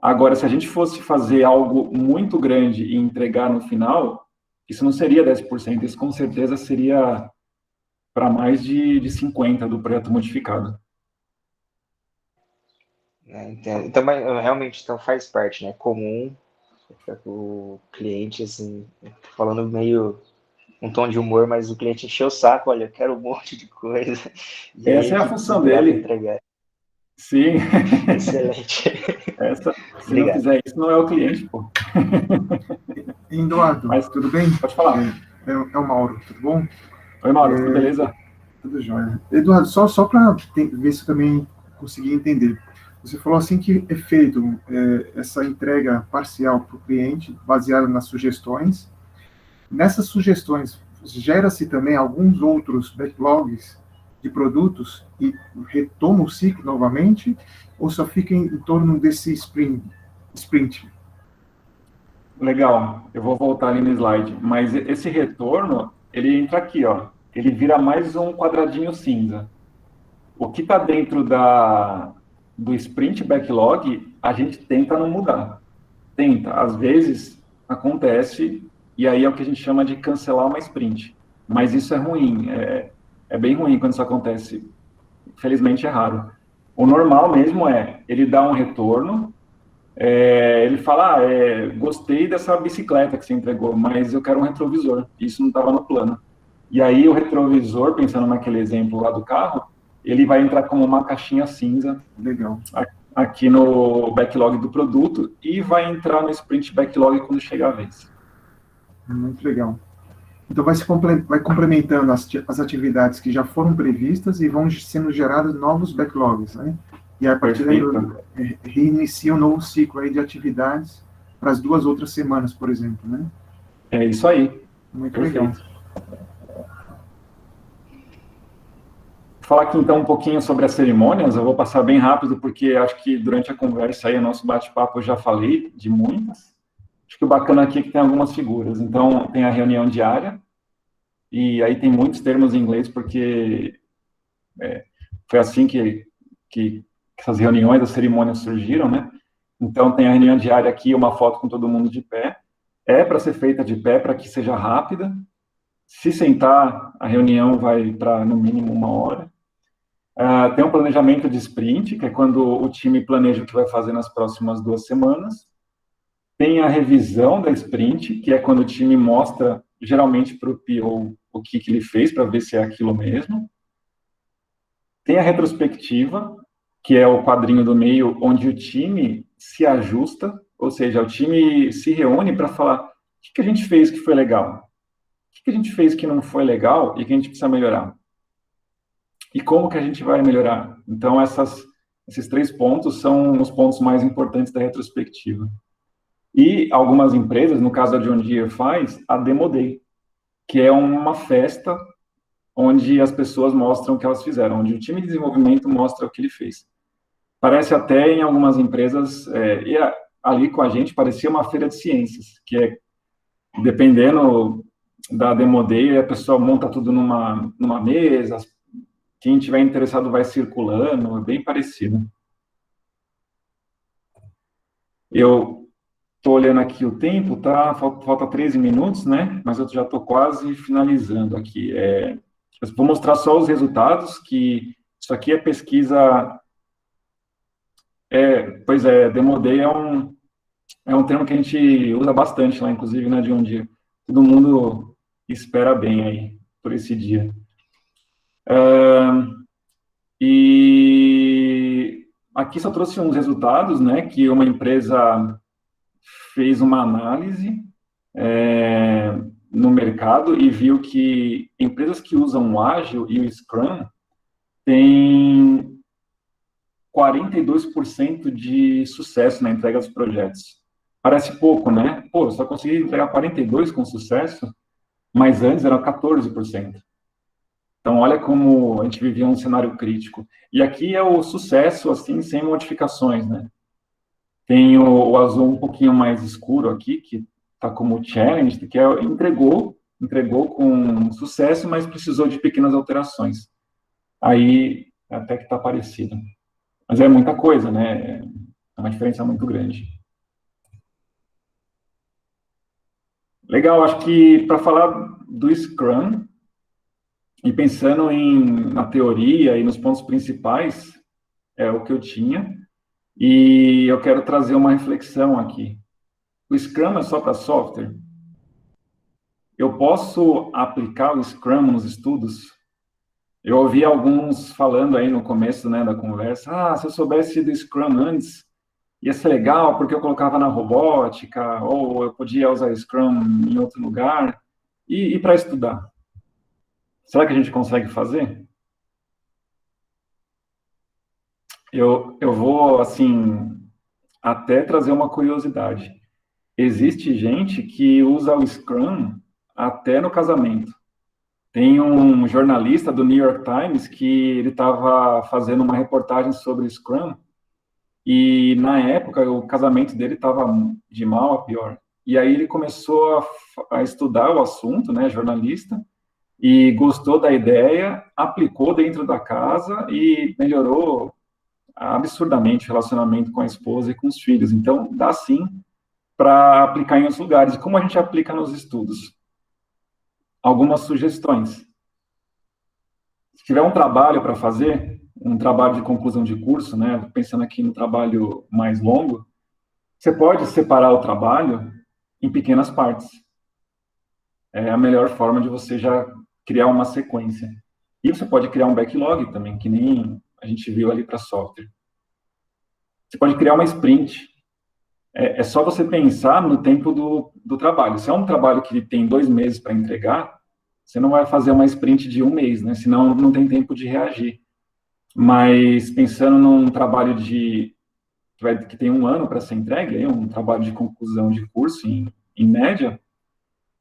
Agora, se a gente fosse fazer algo muito grande e entregar no final, isso não seria 10%, isso com certeza seria para mais de 50% do projeto modificado. Entendo. Então, mas, realmente, então faz parte, né? Comum o cliente, assim, falando meio um tom de humor, mas o cliente encheu o saco, olha, eu quero um monte de coisa, e aí a Essa é a equipe se função virar para dele. entregar. Sim. Excelente. Se não Obrigado. fizer isso, não é o cliente, pô. Eduardo, Mas, tudo bem? pode falar. É o Mauro, tudo bom? Oi, Mauro, tudo beleza? Tudo jóia. Eduardo, só para ver se eu também consegui entender. Você falou assim que é feito essa entrega parcial para o cliente, baseada nas sugestões. Nessas sugestões, gera-se também alguns outros backlogs de produtos e retoma o ciclo novamente, ou só fica em torno desse sprint? Legal, eu vou voltar ali no slide. Mas esse retorno, ele entra aqui, ó. Ele vira mais um quadradinho cinza. O que está dentro do sprint backlog, a gente tenta não mudar. Tenta. Às vezes, acontece, e aí é o que a gente chama de cancelar uma sprint. Mas isso é ruim, é bem ruim quando isso acontece. Infelizmente, é raro. O normal mesmo ele dá um retorno, ele fala, gostei dessa bicicleta que você entregou, mas eu quero um retrovisor. Isso não estava no plano. E aí o retrovisor, pensando naquele exemplo lá do carro, ele vai entrar como uma caixinha cinza. Legal. Aqui no backlog do produto e vai entrar no sprint backlog quando chegar a vez. Muito legal. Então vai complementando as atividades que já foram previstas e vão sendo gerados novos backlogs, né? E a partir daí reinicia um novo ciclo aí de atividades para as 2 outras semanas, por exemplo, né? É isso aí. Muito Perfeito. legal. Vou falar aqui então um pouquinho sobre as cerimônias, eu vou passar bem rápido porque acho que durante a conversa aí, o nosso bate-papo, eu já falei de muitas. Acho que o bacana aqui é que tem algumas figuras. Então, tem a reunião diária, e aí tem muitos termos em inglês porque foi assim que essas reuniões, as cerimônias surgiram, né? Então, tem a reunião diária aqui, uma foto com todo mundo de pé. É para ser feita de pé, para que seja rápida. Se sentar, a reunião vai para, no mínimo, 1 hora. Tem um planejamento de sprint, que é quando o time planeja o que vai fazer nas próximas 2 semanas. Tem a revisão da sprint, que é quando o time mostra, geralmente, para o PO o que ele fez, para ver se é aquilo mesmo. Tem a retrospectiva, que é o quadrinho do meio, onde o time se ajusta, ou seja, o time se reúne para falar o que a gente fez que foi legal, o que a gente fez que não foi legal e que a gente precisa melhorar. E como que a gente vai melhorar? Então, esses 3 pontos são os pontos mais importantes da retrospectiva. E algumas empresas, no caso da John Deere, faz a Demo Day, que é uma festa onde as pessoas mostram o que elas fizeram, onde o time de desenvolvimento mostra o que ele fez. Parece até em algumas empresas, e ali com a gente parecia uma feira de ciências, que dependendo da Demo Day, a pessoa monta tudo numa mesa, quem tiver interessado vai circulando, é bem parecido. Eu estou olhando aqui o tempo, tá? Falta 13 minutos, né? Mas eu já estou quase finalizando aqui. Eu vou mostrar só os resultados, que isso aqui é pesquisa... pois é, Demo Day é um termo que a gente usa bastante lá, inclusive, né, de um dia. Todo mundo espera bem aí por esse dia. E aqui só trouxe uns resultados, né, que uma empresa fez uma análise no mercado e viu que empresas que usam o Ágil e o Scrum têm 42% de sucesso na entrega dos projetos. Parece pouco, né? Pô, eu só consegui entregar 42% com sucesso, mas antes era 14%. Então, olha como a gente vivia um cenário crítico. E aqui é o sucesso, assim, sem modificações, né? Tem o azul um pouquinho mais escuro aqui, que está como challenge, que entregou com sucesso, mas precisou de pequenas alterações. Aí, até que está parecido. Mas é muita coisa, né? É uma diferença muito grande. Legal, acho que para falar do Scrum, e pensando na teoria e nos pontos principais, é o que eu tinha, e eu quero trazer uma reflexão aqui. O Scrum é só para software? Eu posso aplicar o Scrum nos estudos? Eu ouvi alguns falando aí no começo, né, da conversa, se eu soubesse do Scrum antes, ia ser legal, porque eu colocava na robótica, ou eu podia usar Scrum em outro lugar, e para estudar. Será que a gente consegue fazer? Eu vou, assim, até trazer uma curiosidade. Existe gente que usa o Scrum até no casamento. Tem um jornalista do New York Times que ele estava fazendo uma reportagem sobre o Scrum e, na época, o casamento dele estava de mal a pior. E aí ele começou a estudar o assunto, né, jornalista, e gostou da ideia, aplicou dentro da casa e melhorou absurdamente o relacionamento com a esposa e com os filhos. Então, dá sim para aplicar em outros lugares. Como a gente aplica nos estudos? Algumas sugestões. Se tiver um trabalho para fazer, um trabalho de conclusão de curso, né, pensando aqui no trabalho mais longo, você pode separar o trabalho em pequenas partes. É a melhor forma de você já criar uma sequência. E você pode criar um backlog também, que nem a gente viu ali para software. Você pode criar uma sprint. É só você pensar no tempo do trabalho. Se é um trabalho que tem 2 meses para entregar, você não vai fazer uma sprint de 1 mês, né? Senão não tem tempo de reagir. Mas pensando num trabalho que tem 1 ano para ser entregue, um trabalho de conclusão de curso, em média,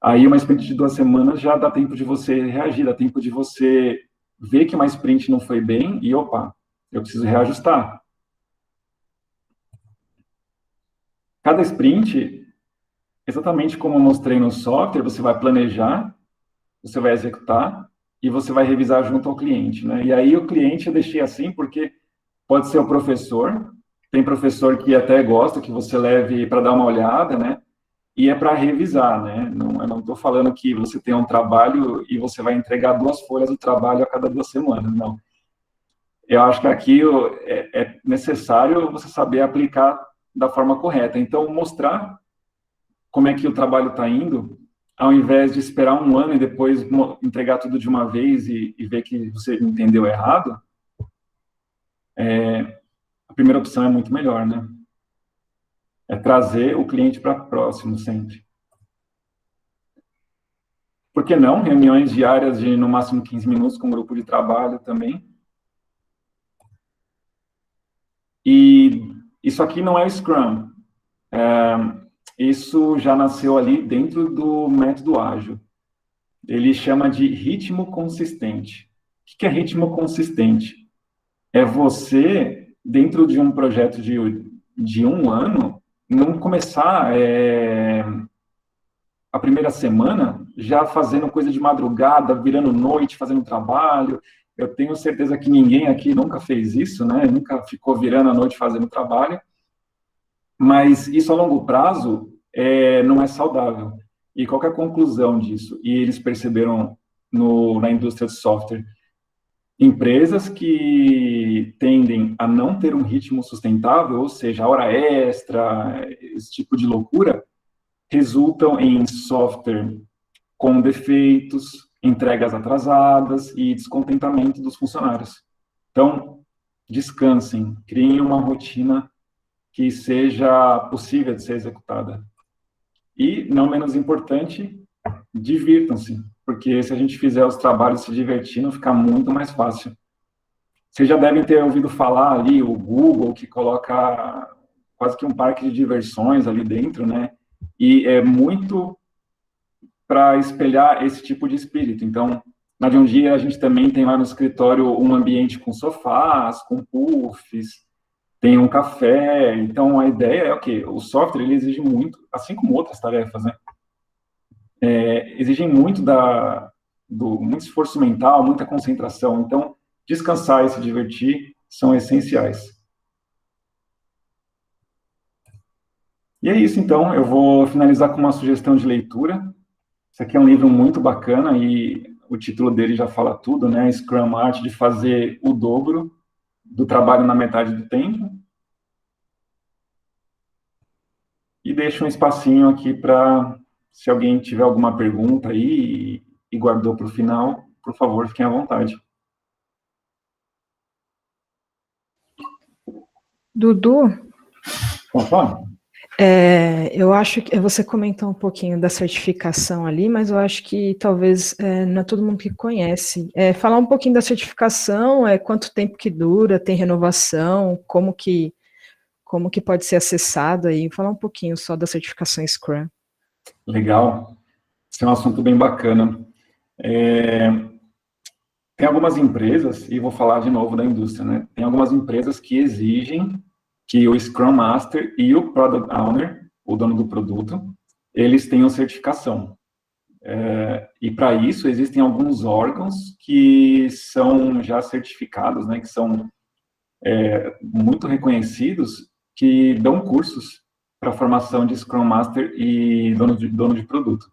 aí uma sprint de 2 semanas já dá tempo de você reagir, dá tempo de você ver que uma sprint não foi bem e, opa, eu preciso reajustar. Cada sprint, exatamente como eu mostrei no software, você vai planejar, você vai executar e você vai revisar junto ao cliente, né? E aí o cliente eu deixei assim porque pode ser o professor, tem professor que até gosta que você leve para dar uma olhada, né? E é para revisar, né? Eu não estou falando que você tem um trabalho e você vai entregar 2 folhas do trabalho a cada 2 semanas, não. Eu acho que aqui é necessário você saber aplicar da forma correta. Então, mostrar como é que o trabalho está indo, ao invés de esperar 1 ano e depois entregar tudo de uma vez e ver que você entendeu errado, a primeira opção é muito melhor, né? É trazer o cliente para próximo sempre. Por que não? Reuniões diárias de, no máximo, 15 minutos com um grupo de trabalho também. E isso aqui não é o Scrum. Isso já nasceu ali dentro do método ágil. Ele chama de ritmo consistente. O que é ritmo consistente? É você, dentro de um projeto de 1 ano, não começar a primeira semana já fazendo coisa de madrugada, virando noite, fazendo trabalho. Eu tenho certeza que ninguém aqui nunca fez isso, né? Nunca ficou virando a noite fazendo trabalho. Mas isso a longo prazo não é saudável. E qual que é a conclusão disso? E eles perceberam na indústria de software, empresas que tendem a não ter um ritmo sustentável, ou seja, hora extra, esse tipo de loucura, resultam em software com defeitos, entregas atrasadas e descontentamento dos funcionários. Então, descansem, criem uma rotina que seja possível de ser executada. E, não menos importante, divirtam-se, porque se a gente fizer os trabalhos se divertindo, fica muito mais fácil. Vocês já devem ter ouvido falar ali, o Google, que coloca quase que um parque de diversões ali dentro, né? E é muito para espelhar esse tipo de espírito. Então, na de um dia, a gente também tem lá no escritório um ambiente com sofás, com puffs, tem um café. Então, a ideia é o quê? O software, ele exige muito, assim como outras tarefas, né? Exigem muito muito esforço mental, muita concentração. Então, descansar e se divertir são essenciais. E é isso, então. Eu vou finalizar com uma sugestão de leitura. Esse aqui é um livro muito bacana e o título dele já fala tudo, né? Scrum, a arte de fazer o dobro do trabalho na metade do tempo. E deixo um espacinho aqui para, se alguém tiver alguma pergunta aí e guardou para o final, por favor, fiquem à vontade. Dudu, Opa. eu acho que você comentou um pouquinho da certificação ali, mas eu acho que talvez não é todo mundo que conhece. Falar um pouquinho da certificação, quanto tempo que dura, tem renovação, como que pode ser acessado aí, falar um pouquinho só da certificação Scrum. Legal. Esse é um assunto bem bacana. Tem algumas empresas, e vou falar de novo da indústria, né? Tem algumas empresas que exigem que o Scrum Master e o Product Owner, o dono do produto, eles tenham certificação. E para isso existem alguns órgãos que são já certificados, né? Que são muito reconhecidos, que dão cursos para formação de Scrum Master e dono de produto.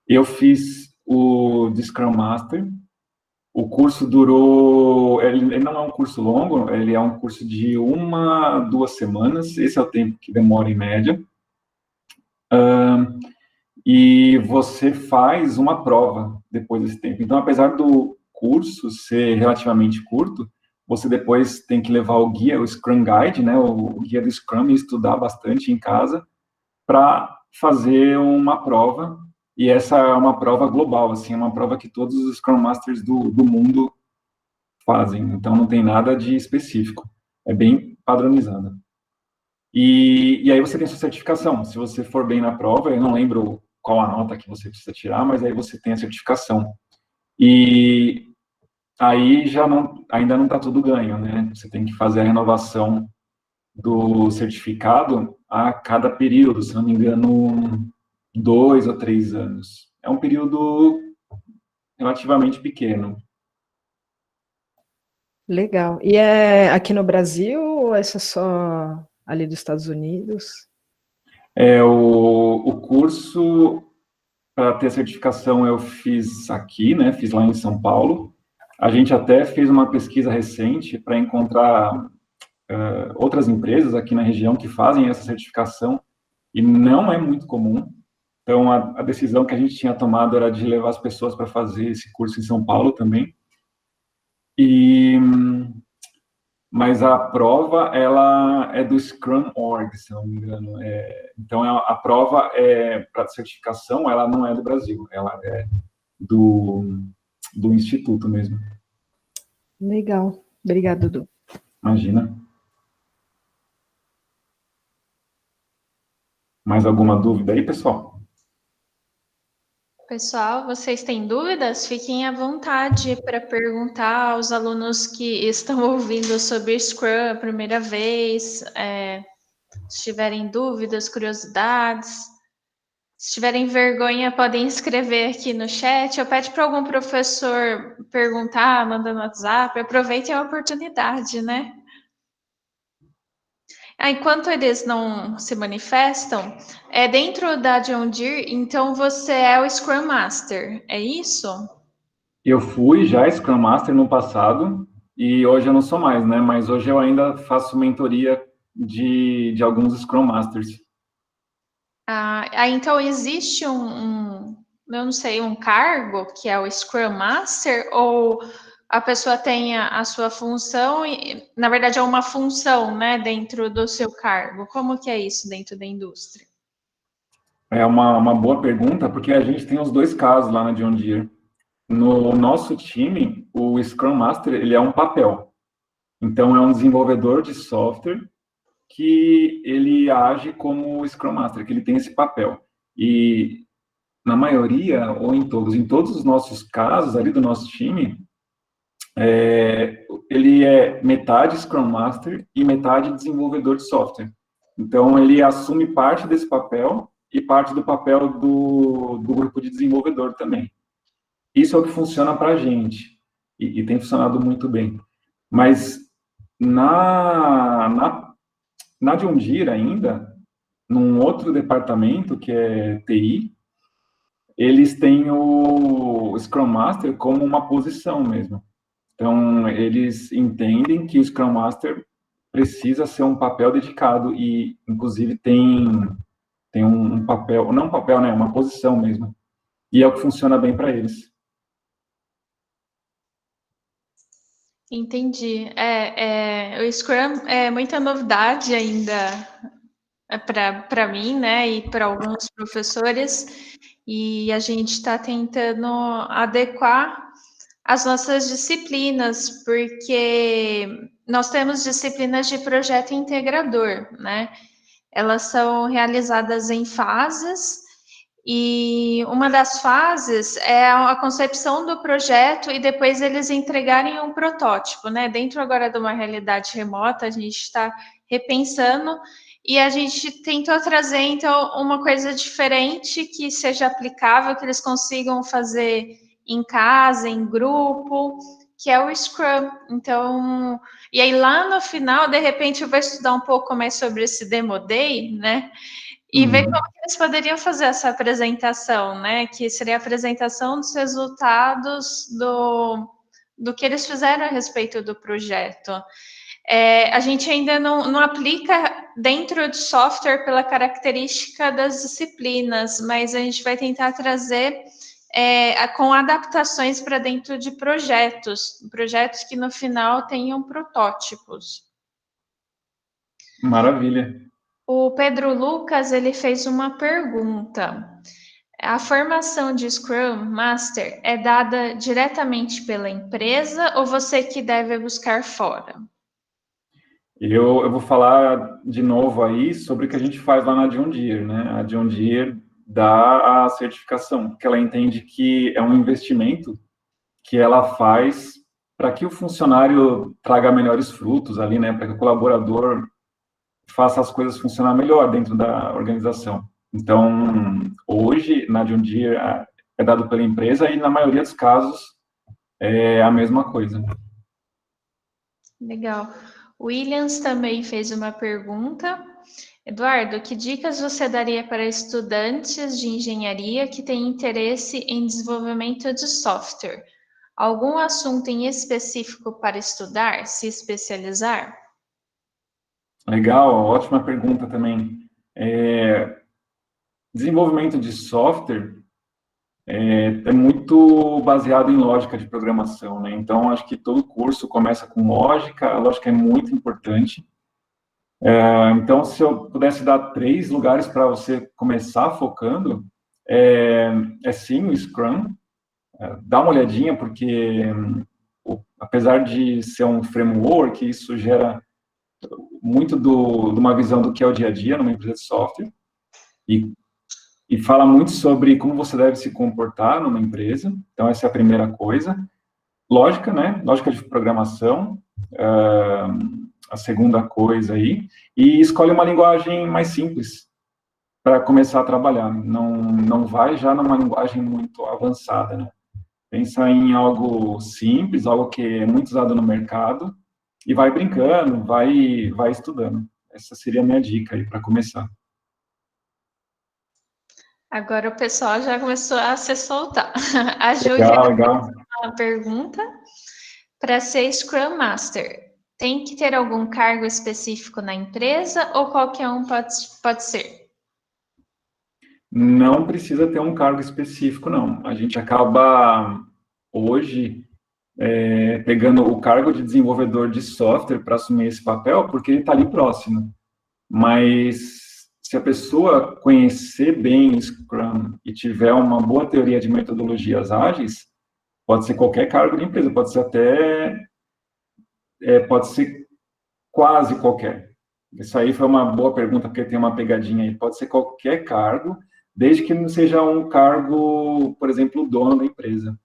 Eu fiz o de Scrum Master. O curso durou, ele não é um curso longo, ele é um curso de 2 semanas, esse é o tempo que demora em média. E você faz uma prova depois desse tempo. Então, apesar do curso ser relativamente curto, você depois tem que levar o guia, o Scrum Guide, né, o guia do Scrum, e estudar bastante em casa para fazer uma prova. E essa é uma prova global, assim, é uma prova que todos os Scrum Masters do mundo fazem. Então, não tem nada de específico. É bem padronizada. E aí você tem sua certificação. Se você for bem na prova, eu não lembro qual a nota que você precisa tirar, mas aí você tem a certificação. E aí ainda não está tudo ganho, né? Você tem que fazer a renovação do certificado a cada período, se não me engano, 2 ou 3 anos. É um período relativamente pequeno. Legal. E é aqui no Brasil ou essa só ali dos Estados Unidos? O curso para ter certificação eu fiz aqui, né? Fiz lá em São Paulo. A gente até fez uma pesquisa recente para encontrar outras empresas aqui na região que fazem essa certificação e não é muito comum. Então, a decisão que a gente tinha tomado era de levar as pessoas para fazer esse curso em São Paulo também. Mas a prova, ela é do Scrum Org, se não me engano. Então, a prova para certificação, ela não é do Brasil, ela é do Instituto mesmo. Legal. Obrigada, Dudu. Imagina. Mais alguma dúvida aí, pessoal? Pessoal, vocês têm dúvidas? Fiquem à vontade para perguntar aos alunos que estão ouvindo sobre Scrum a primeira vez. Se tiverem dúvidas, curiosidades, se tiverem vergonha, podem escrever aqui no chat ou pede para algum professor perguntar, mandando WhatsApp. Aproveitem a oportunidade, né? Enquanto eles não se manifestam, dentro da John Deere, então você é o Scrum Master, é isso? Eu fui já Scrum Master no passado e hoje eu não sou mais, né? Mas hoje eu ainda faço mentoria de alguns Scrum Masters. Então existe eu não sei, um cargo que é o Scrum Master ou a pessoa tenha a sua função, e, na verdade, é uma função, né, dentro do seu cargo. Como que é isso dentro da indústria? É uma boa pergunta, porque a gente tem os dois casos lá na John Deere. No nosso time, o Scrum Master, ele é um papel. Então, é um desenvolvedor de software que ele age como o Scrum Master, que ele tem esse papel. E na maioria, ou em todos os nossos casos ali do nosso time, ele é metade Scrum Master e metade desenvolvedor de software. Então, ele assume parte desse papel e parte do papel do grupo de desenvolvedor também. Isso é o que funciona para a gente, e tem funcionado muito bem. Mas na John Deere ainda, num outro departamento, que é TI, eles têm o Scrum Master como uma posição mesmo. Então, eles entendem que o Scrum Master precisa ser um papel dedicado e, inclusive, tem um papel, não um papel, né, uma posição mesmo. E é o que funciona bem para eles. Entendi. O Scrum é muita novidade ainda para mim, né, e para alguns professores, e a gente está tentando adequar as nossas disciplinas, porque nós temos disciplinas de projeto integrador, né? Elas são realizadas em fases, e uma das fases é a concepção do projeto e depois eles entregarem um protótipo, né? Dentro agora de uma realidade remota, a gente está repensando e a gente tentou trazer, então, uma coisa diferente que seja aplicável, que eles consigam fazer em casa, em grupo, que é o Scrum. Então, e aí lá no final, de repente, eu vou estudar um pouco mais sobre esse Demo Day, né? E ver como que eles poderiam fazer essa apresentação, né? Que seria a apresentação dos resultados do que eles fizeram a respeito do projeto. A gente ainda não aplica dentro de software pela característica das disciplinas, mas a gente vai tentar trazer com adaptações para dentro de projetos que no final tenham protótipos. Maravilha. O Pedro Lucas, ele fez uma pergunta. A formação de Scrum Master é dada diretamente pela empresa ou você que deve buscar fora? Eu vou falar de novo aí sobre o que a gente faz lá na John Deere, né? A John Deere dá a certificação, porque ela entende que é um investimento que ela faz para que o funcionário traga melhores frutos ali, né? Para que o colaborador faça as coisas funcionar melhor dentro da organização. Então, hoje, na John Deere, é dado pela empresa e, na maioria dos casos, é a mesma coisa. Legal. O Williams também fez uma pergunta. Eduardo, que dicas você daria para estudantes de engenharia que têm interesse em desenvolvimento de software? Algum assunto em específico para estudar, se especializar? Legal, ótima pergunta também. Desenvolvimento de software é muito baseado em lógica de programação, né? Então, acho que todo curso começa com lógica, a lógica é muito importante. Então, se eu pudesse dar 3 lugares para você começar focando, sim o Scrum. Dá uma olhadinha, porque apesar de ser um framework, isso gera muito de uma visão do que é o dia a dia numa empresa de software, e fala muito sobre como você deve se comportar numa empresa. Então, essa é a primeira coisa. Lógica, né? Lógica de programação, a segunda coisa aí. E escolhe uma linguagem mais simples para começar a trabalhar. Não vai já numa linguagem muito avançada, né? Pensa em algo simples, algo que é muito usado no mercado, e vai brincando, vai estudando. Essa seria a minha dica aí para começar. Agora o pessoal já começou a se soltar. A Legal. Uma pergunta. Para ser Scrum Master, tem que ter algum cargo específico na empresa ou qualquer um pode ser? Não precisa ter um cargo específico, não. A gente acaba, hoje, pegando o cargo de desenvolvedor de software para assumir esse papel, porque ele está ali próximo. Mas se a pessoa conhecer bem o Scrum e tiver uma boa teoria de metodologias ágeis, pode ser qualquer cargo de empresa, pode ser até, pode ser quase qualquer. Isso aí foi uma boa pergunta, porque tem uma pegadinha aí. Pode ser qualquer cargo, desde que não seja um cargo, por exemplo, o dono da empresa.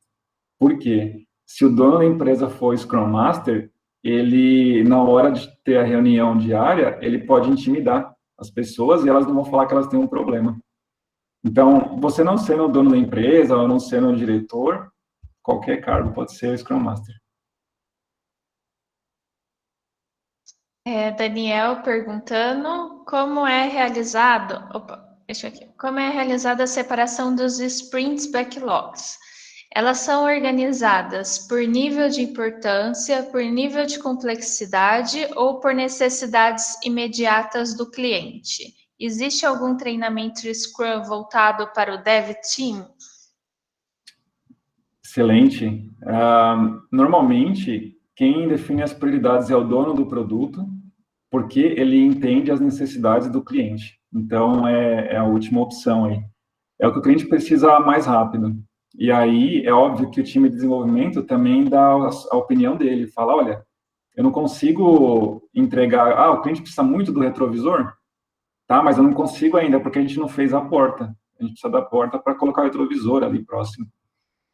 Por quê? Se o dono da empresa for Scrum Master, ele, na hora de ter a reunião diária, ele pode intimidar as pessoas e elas não vão falar que elas têm um problema. Então, você não sendo o dono da empresa, ou não sendo o diretor, qualquer cargo pode ser o Scrum Master. Daniel perguntando como é realizado... Como é realizada a separação dos sprints backlogs? Elas são organizadas por nível de importância, por nível de complexidade ou por necessidades imediatas do cliente? Existe algum treinamento Scrum voltado para o Dev Team? Excelente. Normalmente, quem define as prioridades é o dono do produto, porque ele entende as necessidades do cliente. Então, é a última opção aí. É o que o cliente precisa mais rápido. E aí, é óbvio que o time de desenvolvimento também dá a opinião dele. Fala, olha, eu não consigo entregar... o cliente precisa muito do retrovisor? Tá, mas eu não consigo ainda, porque a gente não fez a porta. A gente precisa da porta para colocar o retrovisor ali próximo.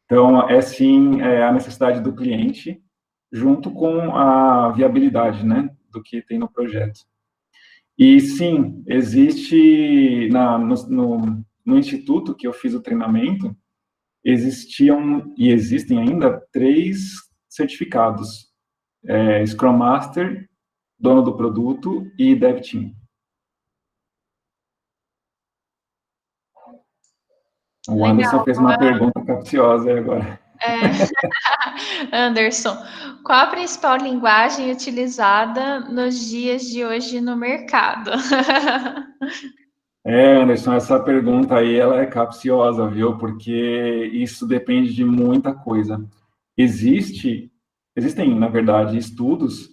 Então, sim, a necessidade do cliente, junto com a viabilidade, né, do que tem no projeto. E, sim, existe, no instituto que eu fiz o treinamento, existiam e existem ainda 3 certificados, Scrum Master, dono do produto e Dev Team. O Anderson fez uma pergunta capciosa aí agora. Anderson, qual a principal linguagem utilizada nos dias de hoje no mercado? Anderson, essa pergunta aí, ela é capciosa, viu? Porque isso depende de muita coisa. Existem, na verdade, estudos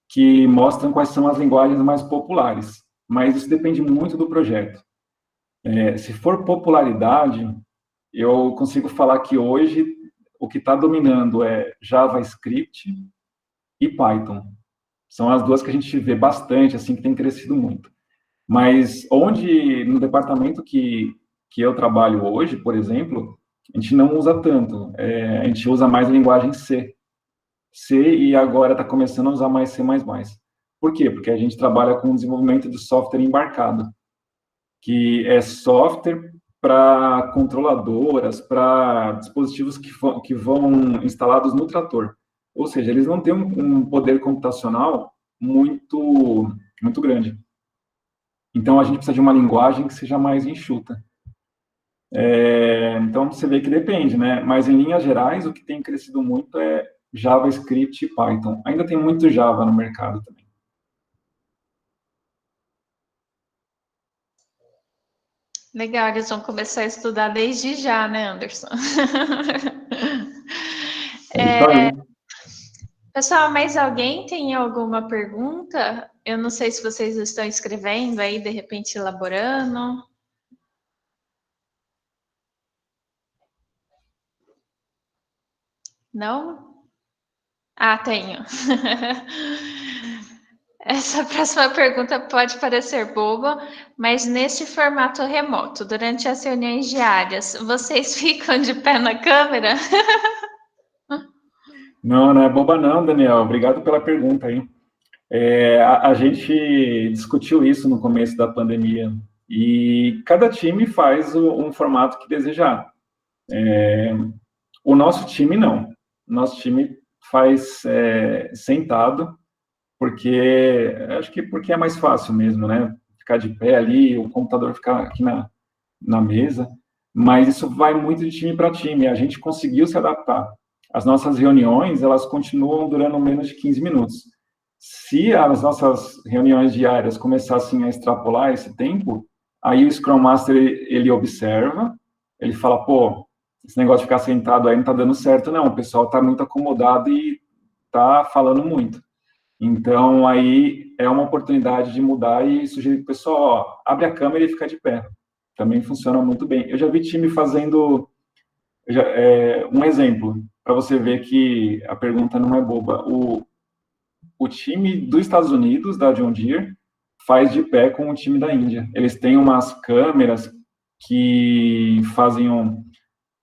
que mostram quais são as linguagens mais populares, mas isso depende muito do projeto. Se for popularidade, eu consigo falar que hoje o que está dominando é JavaScript e Python. São as duas que a gente vê bastante, assim, que tem crescido muito. Mas no departamento que eu trabalho hoje, por exemplo, a gente não usa tanto. A gente usa mais a linguagem C. C e agora está começando a usar mais C++. Por quê? Porque a gente trabalha com o desenvolvimento de software embarcado, que é software para controladoras, para dispositivos que vão instalados no trator. Ou seja, eles não têm um poder computacional muito grande. Então, a gente precisa de uma linguagem que seja mais enxuta. Então, você vê que depende, né? Mas, em linhas gerais, o que tem crescido muito é JavaScript e Python. Ainda tem muito Java no mercado também. Legal, eles vão começar a estudar desde já, né, Anderson? Pessoal, mais alguém tem alguma pergunta? Eu não sei se vocês estão escrevendo aí, de repente elaborando. Não? Tenho. Essa próxima pergunta pode parecer boba, mas neste formato remoto, durante as reuniões diárias, vocês ficam de pé na câmera? Não é boba não, Daniel. Obrigado pela pergunta aí. A gente discutiu isso no começo da pandemia e cada time faz um formato que desejar. O nosso time não. O nosso time faz sentado, porque é mais fácil mesmo, né? Ficar de pé ali, o computador ficar aqui na mesa. Mas isso vai muito de time para time. A gente conseguiu se adaptar. As nossas reuniões, elas continuam durando menos de 15 minutos. Se as nossas reuniões diárias começassem a extrapolar esse tempo, aí o Scrum Master, ele observa, ele fala, esse negócio de ficar sentado aí não está dando certo, não. O pessoal está muito acomodado e está falando muito. Então, aí é uma oportunidade de mudar e sugerir para o pessoal, ó, abre a câmera e fica de pé. Também funciona muito bem. Eu já vi time fazendo um exemplo, para você ver que a pergunta não é boba. O time dos Estados Unidos, da John Deere, faz de pé com o time da Índia. Eles têm umas câmeras que fazem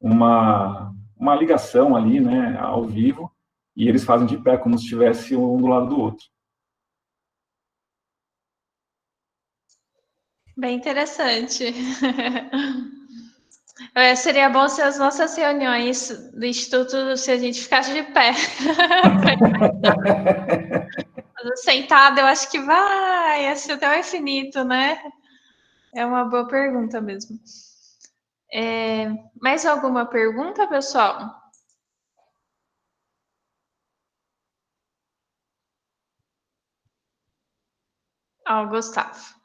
uma ligação ali, né, ao vivo, e eles fazem de pé, como se estivesse um do lado do outro. Bem interessante. Seria bom se as nossas reuniões do Instituto, se a gente ficasse de pé. Sentado, eu acho que vai assim até o infinito, né? É uma boa pergunta mesmo. Mais alguma pergunta, pessoal? Gustavo.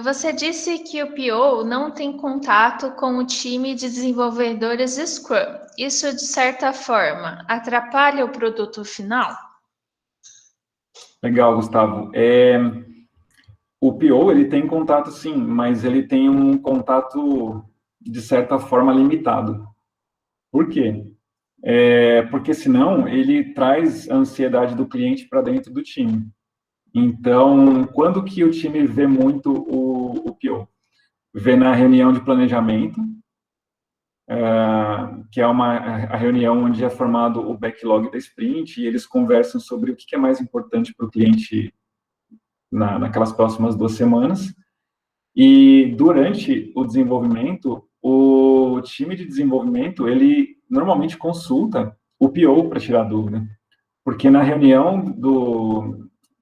Você disse que o PO não tem contato com o time de desenvolvedores Scrum. Isso, de certa forma, atrapalha o produto final? Legal, Gustavo. O PO, ele tem contato, sim, mas ele tem um contato, de certa forma, limitado. Por quê? Porque, senão, ele traz a ansiedade do cliente para dentro do time. Então, quando que o time vê muito o PO? Vê na reunião de planejamento, que é a reunião onde é formado o backlog da sprint, e eles conversam sobre o que é mais importante para o cliente naquelas próximas 2 semanas. E durante o desenvolvimento, o time de desenvolvimento, ele normalmente consulta o PO para tirar dúvida, porque na reunião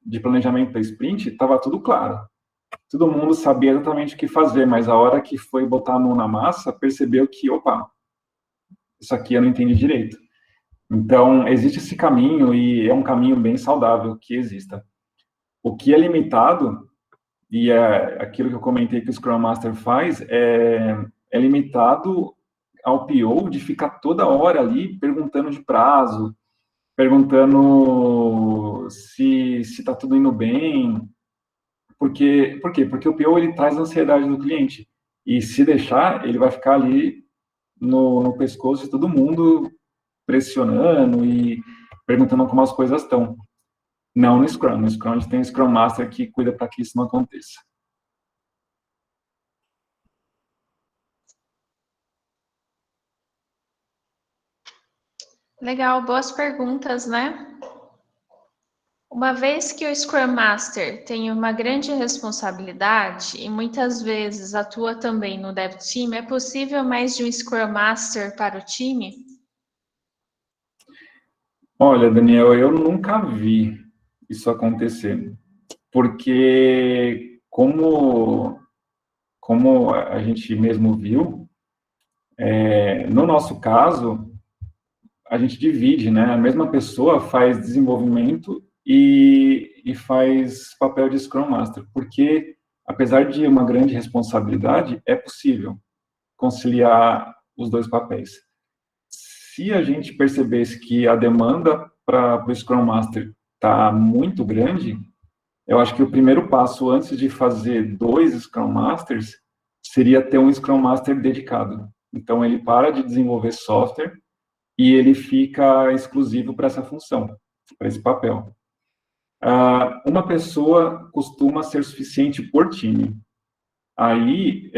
de planejamento da sprint estava tudo claro. Todo mundo sabia exatamente o que fazer, mas a hora que foi botar a mão na massa, percebeu que, opa, isso aqui eu não entendi direito. Então, existe esse caminho, e é um caminho bem saudável que exista. O que é limitado, e é aquilo que eu comentei que o Scrum Master faz, é limitado ao PO de ficar toda hora ali perguntando de prazo, perguntando se está tudo indo bem. Por quê? Porque o PO, ele traz a ansiedade do cliente. E se deixar, ele vai ficar ali no pescoço de todo mundo, pressionando e perguntando como as coisas estão. Não no Scrum. No Scrum, a gente tem o Scrum Master que cuida para que isso não aconteça. Legal, boas perguntas, né? Uma vez que o Scrum Master tem uma grande responsabilidade e muitas vezes atua também no Dev Team, é possível mais de um Scrum Master para o time? Olha, Daniel, eu nunca vi isso acontecer, porque como a gente mesmo viu, no nosso caso, a gente divide, né? A mesma pessoa faz desenvolvimento e faz papel de Scrum Master, porque, apesar de uma grande responsabilidade, é possível conciliar os dois papéis. Se a gente percebesse que a demanda para o Scrum Master está muito grande, eu acho que o primeiro passo, antes de fazer 2 Scrum Masters, seria ter um Scrum Master dedicado. Então, ele para de desenvolver software e ele fica exclusivo para essa função, para esse papel. Uma pessoa costuma ser suficiente por time. Aí,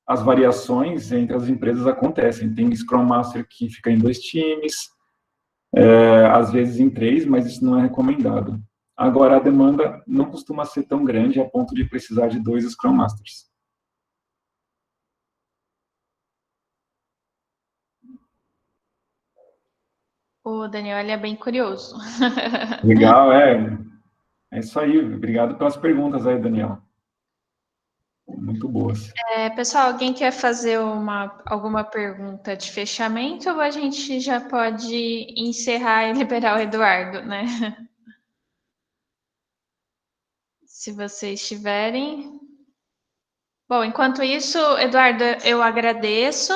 as variações entre as empresas acontecem. Tem Scrum Master que fica em 2 times, às vezes em 3, mas isso não é recomendado. Agora, a demanda não costuma ser tão grande a ponto de precisar de 2 Scrum Masters. O Daniel, ele é bem curioso. Legal, é isso aí. Obrigado pelas perguntas aí, Daniel. Muito boas. Pessoal, alguém quer fazer alguma pergunta de fechamento ou a gente já pode encerrar e liberar o Eduardo, né? Se vocês tiverem. Bom, enquanto isso, Eduardo, eu agradeço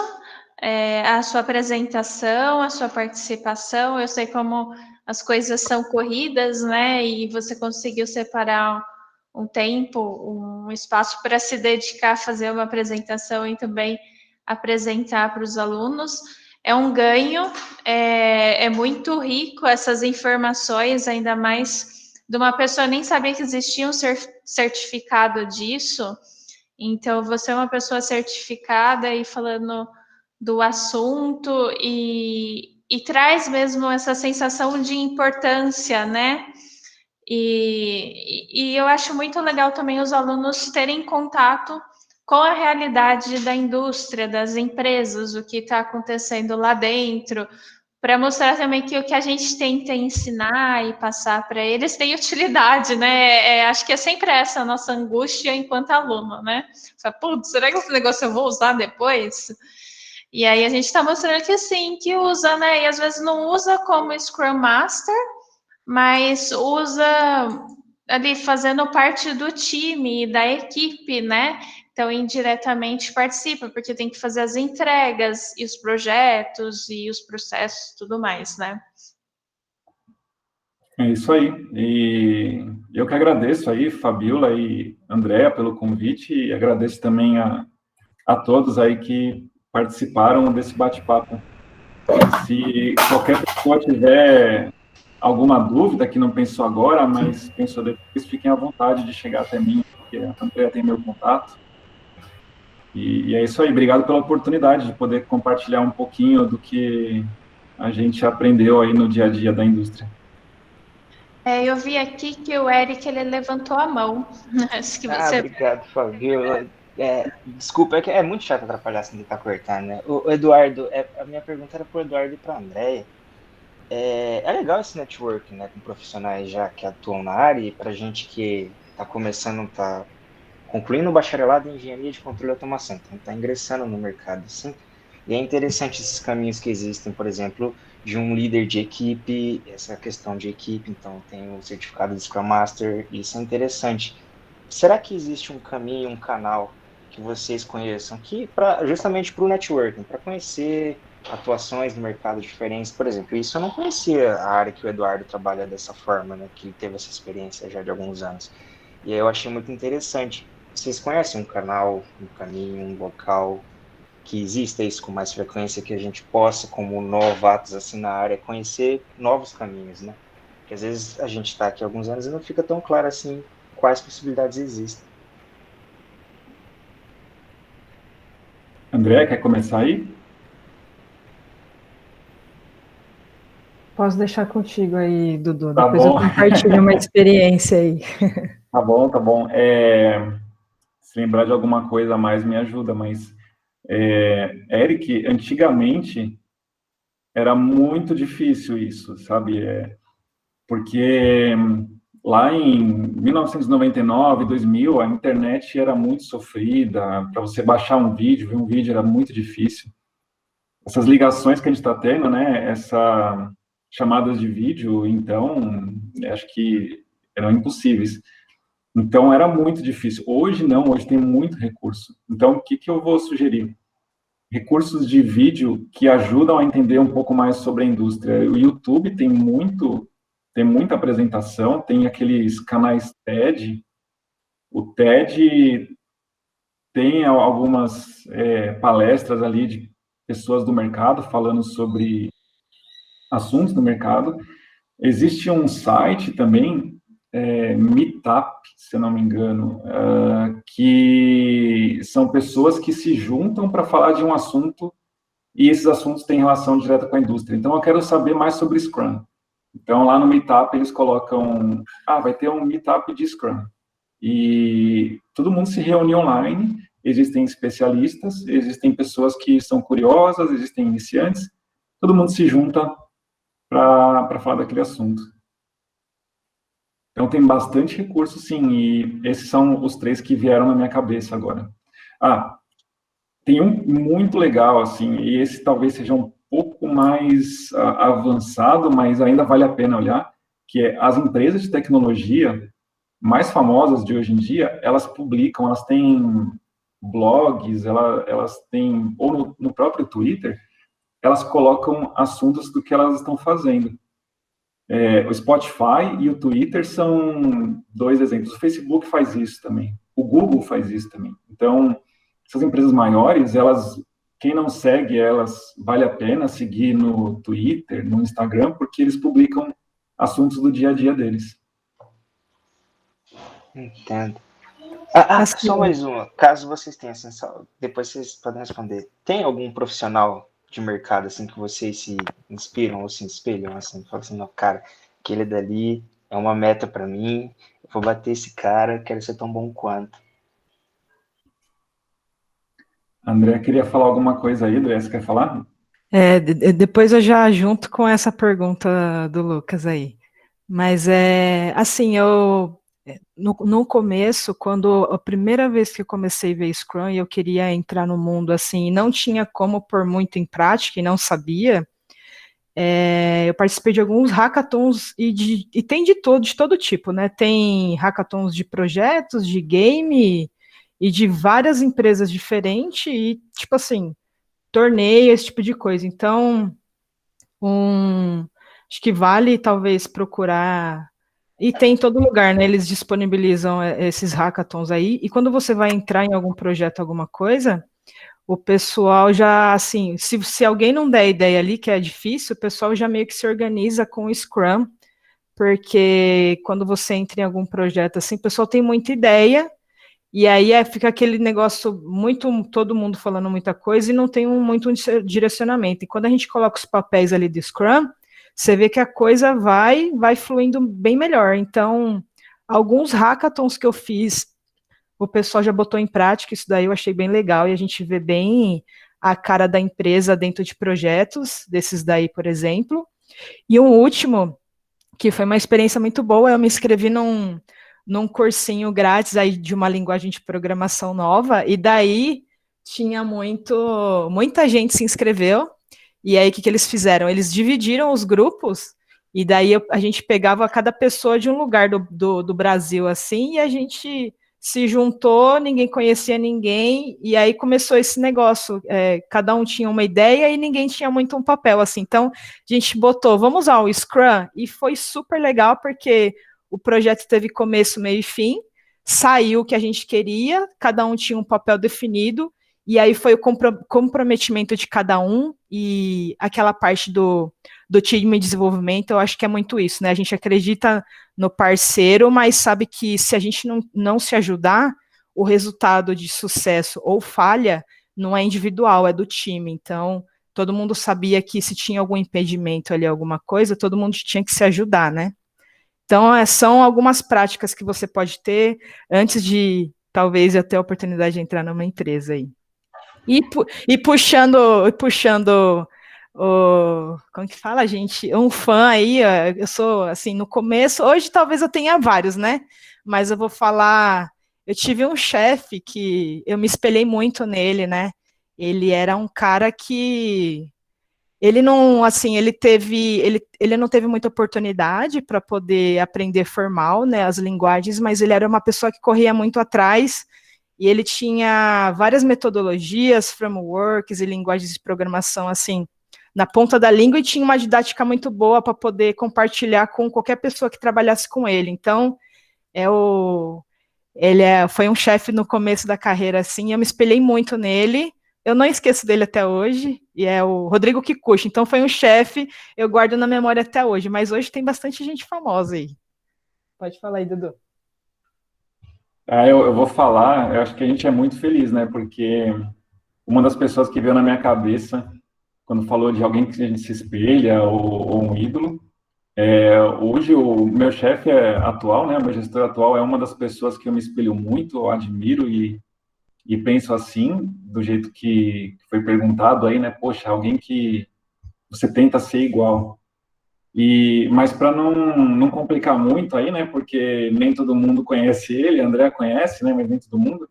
a sua apresentação, a sua participação. Eu sei como as coisas são corridas, né? E você conseguiu separar um tempo, um espaço para se dedicar a fazer uma apresentação e também apresentar para os alunos. É um ganho, é muito rico essas informações, ainda mais de uma pessoa nem sabia que existia um certificado disso. Então, você é uma pessoa certificada e falando do assunto e traz mesmo essa sensação de importância, né? E eu acho muito legal também os alunos terem contato com a realidade da indústria, das empresas, o que está acontecendo lá dentro, para mostrar também que o que a gente tenta ensinar e passar para eles tem utilidade, né? Acho que é sempre essa a nossa angústia enquanto aluno, né? Putz, será que esse negócio eu vou usar depois? E aí a gente está mostrando que sim, que usa, né? E às vezes não usa como Scrum Master, mas usa ali fazendo parte do time, da equipe, né? Então, indiretamente participa, porque tem que fazer as entregas e os projetos e os processos e tudo mais, né? É isso aí. E eu que agradeço aí, Fabiola e Andréa, pelo convite, e agradeço também a todos aí que participaram desse bate-papo. Se qualquer pessoa tiver alguma dúvida que não pensou agora, mas pensou depois, fiquem à vontade de chegar até mim, porque a Andréa tem meu contato. E é isso aí, obrigado pela oportunidade de poder compartilhar um pouquinho do que a gente aprendeu aí no dia a dia da indústria. Eu vi aqui que o Eric, ele levantou a mão. Acho que você... Obrigado, Fabiola. Desculpa, é muito chato atrapalhar sem tentar cortar, né? O Eduardo, a minha pergunta era para o Eduardo e para a Andréia. É legal esse network, né, com profissionais já que atuam na área e para gente que está começando, está concluindo o bacharelado em engenharia de controle e automação, então está ingressando no mercado, assim. E é interessante esses caminhos que existem, por exemplo, de um líder de equipe, essa questão de equipe, então tem o certificado de Scrum Master, isso é interessante. Será que existe um caminho, um canal que vocês conheçam que justamente para o networking, para conhecer atuações no mercado diferentes, por exemplo, isso eu não conhecia a área que o Eduardo trabalha dessa forma, né, que ele teve essa experiência já de alguns anos. E aí eu achei muito interessante. Vocês conhecem um canal, um caminho, um local que exista isso com mais frequência, que a gente possa, como novatos assim na área, conhecer novos caminhos, né? Porque às vezes a gente está aqui há alguns anos e não fica tão claro assim quais possibilidades existem. André, quer começar aí? Posso deixar contigo aí, Dudu. Tá Depois bom. eu compartilho uma experiência aí. Tá bom, tá bom. Se lembrar de alguma coisa a mais me ajuda, mas Eric, antigamente era muito difícil isso, sabe? Porque lá em 1999, 2000, a internet era muito sofrida, para você baixar um vídeo, ver um vídeo era muito difícil. Essas ligações que a gente está tendo, né, essas chamadas de vídeo, então, acho que eram impossíveis. Então, era muito difícil. Hoje, não, hoje tem muito recurso. Então, o que eu vou sugerir? Recursos de vídeo que ajudam a entender um pouco mais sobre a indústria. O YouTube tem muita apresentação, tem aqueles canais TED. O TED tem algumas palestras ali de pessoas do mercado falando sobre assuntos do mercado. Existe um site também, Meetup, se eu não me engano, que são pessoas que se juntam para falar de um assunto e esses assuntos têm relação direta com a indústria. Então, eu quero saber mais sobre Scrum. Então, lá no Meetup, eles colocam, vai ter um Meetup de Scrum. E todo mundo se reúne online, existem especialistas, existem pessoas que são curiosas, existem iniciantes, todo mundo se junta para falar daquele assunto. Então, tem bastante recurso, sim, e esses são os 3 que vieram na minha cabeça agora. Tem um muito legal, assim, e esse talvez seja um pouco mais avançado, mas ainda vale a pena olhar, que é as empresas de tecnologia mais famosas de hoje em dia, elas publicam, elas têm blogs, elas têm, ou no próprio Twitter, elas colocam assuntos do que elas estão fazendo. O Spotify e o Twitter são 2 exemplos. O Facebook faz isso também. O Google faz isso também. Então, essas empresas maiores, quem não segue elas, vale a pena seguir no Twitter, no Instagram, porque eles publicam assuntos do dia a dia deles. Entendo. Só mais uma. Caso vocês tenham sensação, depois vocês podem responder. Tem algum profissional de mercado assim que vocês se inspiram ou se espelham assim? Falam assim, não, cara, aquele dali é uma meta para mim. Eu vou bater esse cara, quero ser tão bom quanto. André, queria falar alguma coisa aí, André, você quer falar? Depois eu já junto com essa pergunta do Lucas aí. Mas assim, no começo, quando a primeira vez que eu comecei a ver Scrum e eu queria entrar no mundo assim, não tinha como pôr muito em prática e não sabia, eu participei de alguns hackathons e tem de todo tipo, né? Tem hackathons de projetos, de game e de várias empresas diferentes e, tipo assim, torneio, esse tipo de coisa. Então, acho que vale talvez procurar. E tem em todo lugar, né? Eles disponibilizam esses hackathons aí. E quando você vai entrar em algum projeto, alguma coisa, o pessoal já, assim, se alguém não der ideia ali, que é difícil, o pessoal já meio que se organiza com o Scrum, porque quando você entra em algum projeto assim, o pessoal tem muita ideia, e aí fica aquele negócio muito, todo mundo falando muita coisa e não tem muito direcionamento. E quando a gente coloca os papéis ali do Scrum, você vê que a coisa vai fluindo bem melhor. Então, alguns hackathons que eu fiz, o pessoal já botou em prática, isso daí eu achei bem legal, e a gente vê bem a cara da empresa dentro de projetos, desses daí, por exemplo. E um último, que foi uma experiência muito boa, eu me inscrevi num cursinho grátis aí de uma linguagem de programação nova, e daí tinha muita gente se inscreveu, e aí o que eles fizeram? Eles dividiram os grupos, e daí a gente pegava cada pessoa de um lugar do Brasil, assim, e a gente se juntou, ninguém conhecia ninguém, e aí começou esse negócio, cada um tinha uma ideia e ninguém tinha muito um papel, assim, então a gente botou, vamos usar o Scrum, e foi super legal, porque o projeto teve começo, meio e fim, saiu o que a gente queria, cada um tinha um papel definido, e aí foi o comprometimento de cada um, e aquela parte do time de desenvolvimento, eu acho que é muito isso, né? A gente acredita no parceiro, mas sabe que se a gente não se ajudar, o resultado de sucesso ou falha não é individual, é do time. Então, todo mundo sabia que se tinha algum impedimento ali, alguma coisa, todo mundo tinha que se ajudar, né? Então, são algumas práticas que você pode ter antes de, talvez, eu ter a oportunidade de entrar numa empresa aí. E puxando como que fala, gente? Um fã aí, eu sou, assim, no começo, hoje talvez eu tenha vários, né? Mas eu vou falar, eu tive um chefe que eu me espelhei muito nele, né? Ele era um cara que ele não, assim, ele não teve muita oportunidade para poder aprender formal, né, as linguagens, mas ele era uma pessoa que corria muito atrás, e ele tinha várias metodologias, frameworks e linguagens de programação, assim, na ponta da língua, e tinha uma didática muito boa para poder compartilhar com qualquer pessoa que trabalhasse com ele. Então, foi um chefe no começo da carreira, assim, eu me espelhei muito nele. Eu não esqueço dele até hoje, e é o Rodrigo Kikuchi. Então, foi um chefe, eu guardo na memória até hoje, mas hoje tem bastante gente famosa aí. Pode falar aí, Dudu. Eu vou falar, eu acho que a gente é muito feliz, né? Porque uma das pessoas que veio na minha cabeça, quando falou de alguém que a gente se espelha, ou um ídolo, hoje o meu chefe atual, né? O meu gestor atual é uma das pessoas que eu me espelho muito, eu admiro e penso assim, do jeito que foi perguntado aí, né? Poxa, alguém que você tenta ser igual. Mas para não complicar muito aí, né? Porque nem todo mundo conhece ele, André conhece, né? Mas nem todo mundo.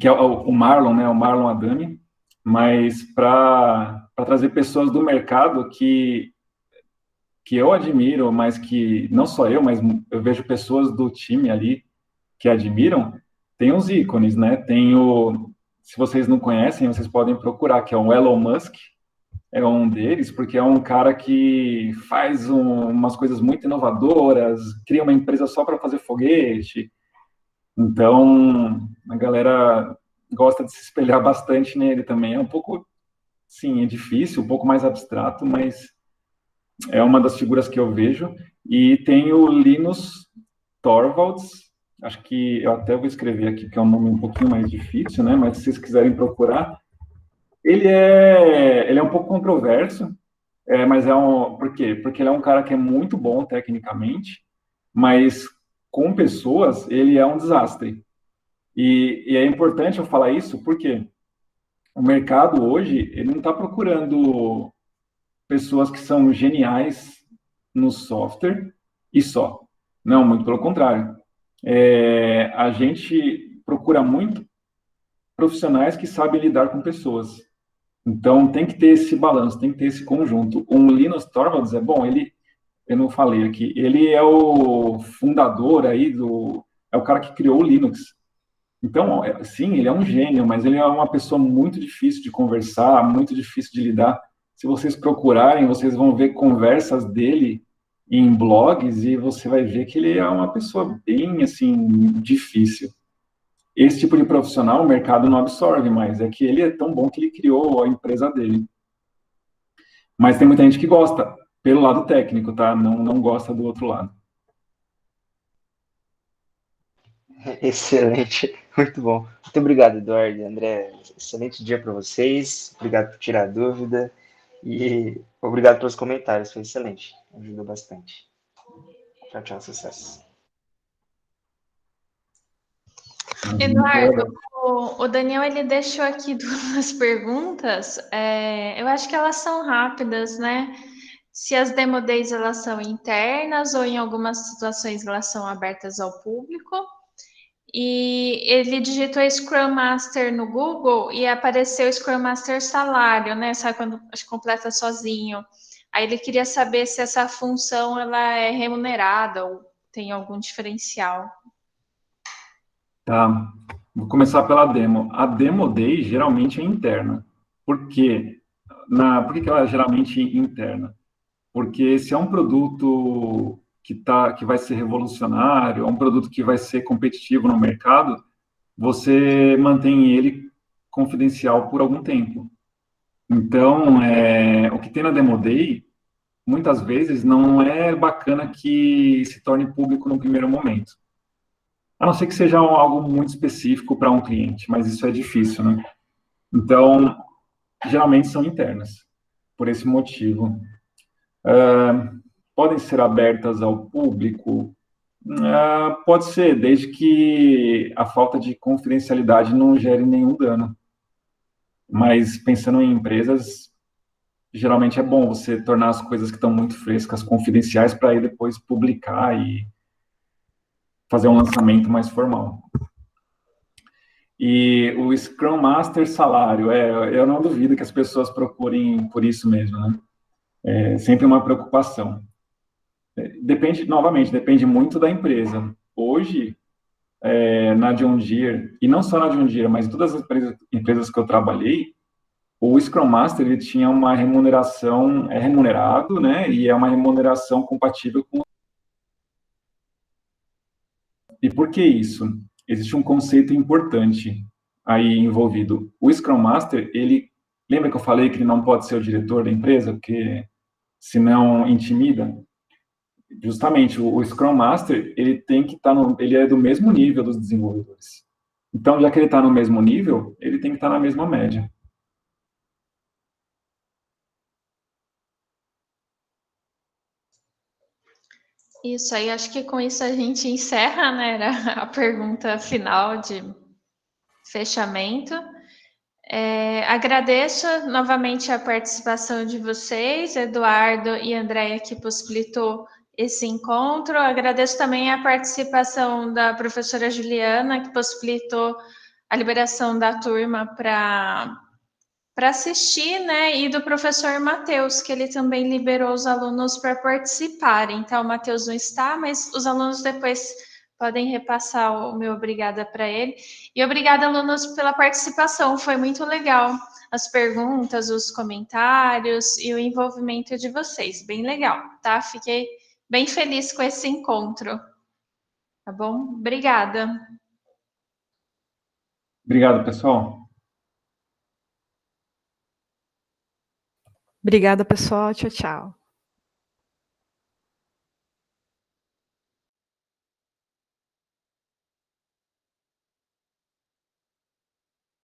Que é o Marlon, né? O Marlon Adami. Mas para trazer pessoas do mercado que eu admiro, mas que não só eu, mas eu vejo pessoas do time ali que admiram. tem uns ícones, né? Se vocês não conhecem, vocês podem procurar, que é o Elon Musk, é um deles, porque é um cara que faz umas coisas muito inovadoras, cria uma empresa só para fazer foguete. Então, a galera gosta de se espelhar bastante nele também. É um pouco, sim, é difícil, um pouco mais abstrato, mas é uma das figuras que eu vejo. E tem o Linus Torvalds, acho que eu até vou escrever aqui, que é um nome um pouquinho mais difícil, né? Mas se vocês quiserem procurar, ele é um pouco controverso, mas por quê? Porque ele é um cara que é muito bom tecnicamente, mas com pessoas ele é um desastre. E é importante eu falar isso porque o mercado hoje ele não está procurando pessoas que são geniais no software e só. Não, muito pelo contrário. A gente procura muito profissionais que sabem lidar com pessoas. Então, tem que ter esse balanço, tem que ter esse conjunto. O Linus Torvalds é bom, eu não falei aqui, ele é o fundador aí é o cara que criou o Linux. Então, sim, ele é um gênio, mas ele é uma pessoa muito difícil de conversar, muito difícil de lidar. Se vocês procurarem, vocês vão ver conversas dele em blogs e você vai ver que ele é uma pessoa bem, assim, difícil. Esse tipo de profissional o mercado não absorve mais, é que ele é tão bom que ele criou a empresa dele. Mas tem muita gente que gosta, pelo lado técnico, tá? Não gosta do outro lado. Excelente, muito bom. Muito obrigado, Eduardo e André. Excelente dia para vocês. Obrigado por tirar a dúvida e obrigado pelos comentários. Foi excelente, ajudou bastante. Tchau, tchau, sucesso. Eduardo, o Daniel ele deixou aqui duas perguntas. Eu acho que elas são rápidas, né? Se as Demo Days elas são internas ou em algumas situações elas são abertas ao público. E ele digitou Scrum Master no Google e apareceu Scrum Master salário, né? Sabe quando completa sozinho? Aí ele queria saber se essa função ela é remunerada ou tem algum diferencial. Tá, vou começar pela demo. A Demo Day geralmente é interna. Por quê? Por que ela é geralmente interna? Porque se é um produto que vai ser revolucionário, é um produto que vai ser competitivo no mercado, você mantém ele confidencial por algum tempo. Então, o que tem na Demo Day, muitas vezes, não é bacana que se torne público no primeiro momento. A não ser que seja algo muito específico para um cliente, mas isso é difícil, né? Então, geralmente são internas, por esse motivo. Podem ser abertas ao público? Pode ser, desde que a falta de confidencialidade não gere nenhum dano. Mas pensando em empresas, geralmente é bom você tornar as coisas que estão muito frescas confidenciais para aí depois publicar e fazer um lançamento mais formal. E o Scrum Master salário, eu não duvido que as pessoas procurem por isso mesmo, né? É sempre uma preocupação. Depende muito da empresa. Hoje, na John Deere, e não só na John Deere, mas em todas as empresas que eu trabalhei, o Scrum Master ele tinha uma remuneração, é remunerado, né? E é uma remuneração compatível com. E por que isso? Existe um conceito importante aí envolvido. O Scrum Master, lembra que eu falei que ele não pode ser o diretor da empresa, porque senão intimida? Justamente, o Scrum Master, ele tem que estar ele é do mesmo nível dos desenvolvedores. Então, já que ele está no mesmo nível, ele tem que estar na mesma média. Isso aí, acho que com isso a gente encerra, né? Era a pergunta final de fechamento. Agradeço novamente a participação de vocês, Eduardo e Andréia, que possibilitou esse encontro. Agradeço também a participação da professora Juliana, que possibilitou a liberação da turma para assistir, né? E do professor Matheus, que ele também liberou os alunos para participarem. Então, o Matheus não está, mas os alunos depois Podem repassar o meu obrigada para ele. E obrigada, alunos, pela participação. Foi muito legal as perguntas, os comentários e o envolvimento de vocês. Bem legal, tá? Fiquei bem feliz com esse encontro. Tá bom? Obrigada. Obrigado, pessoal. Obrigada, pessoal. Tchau, tchau.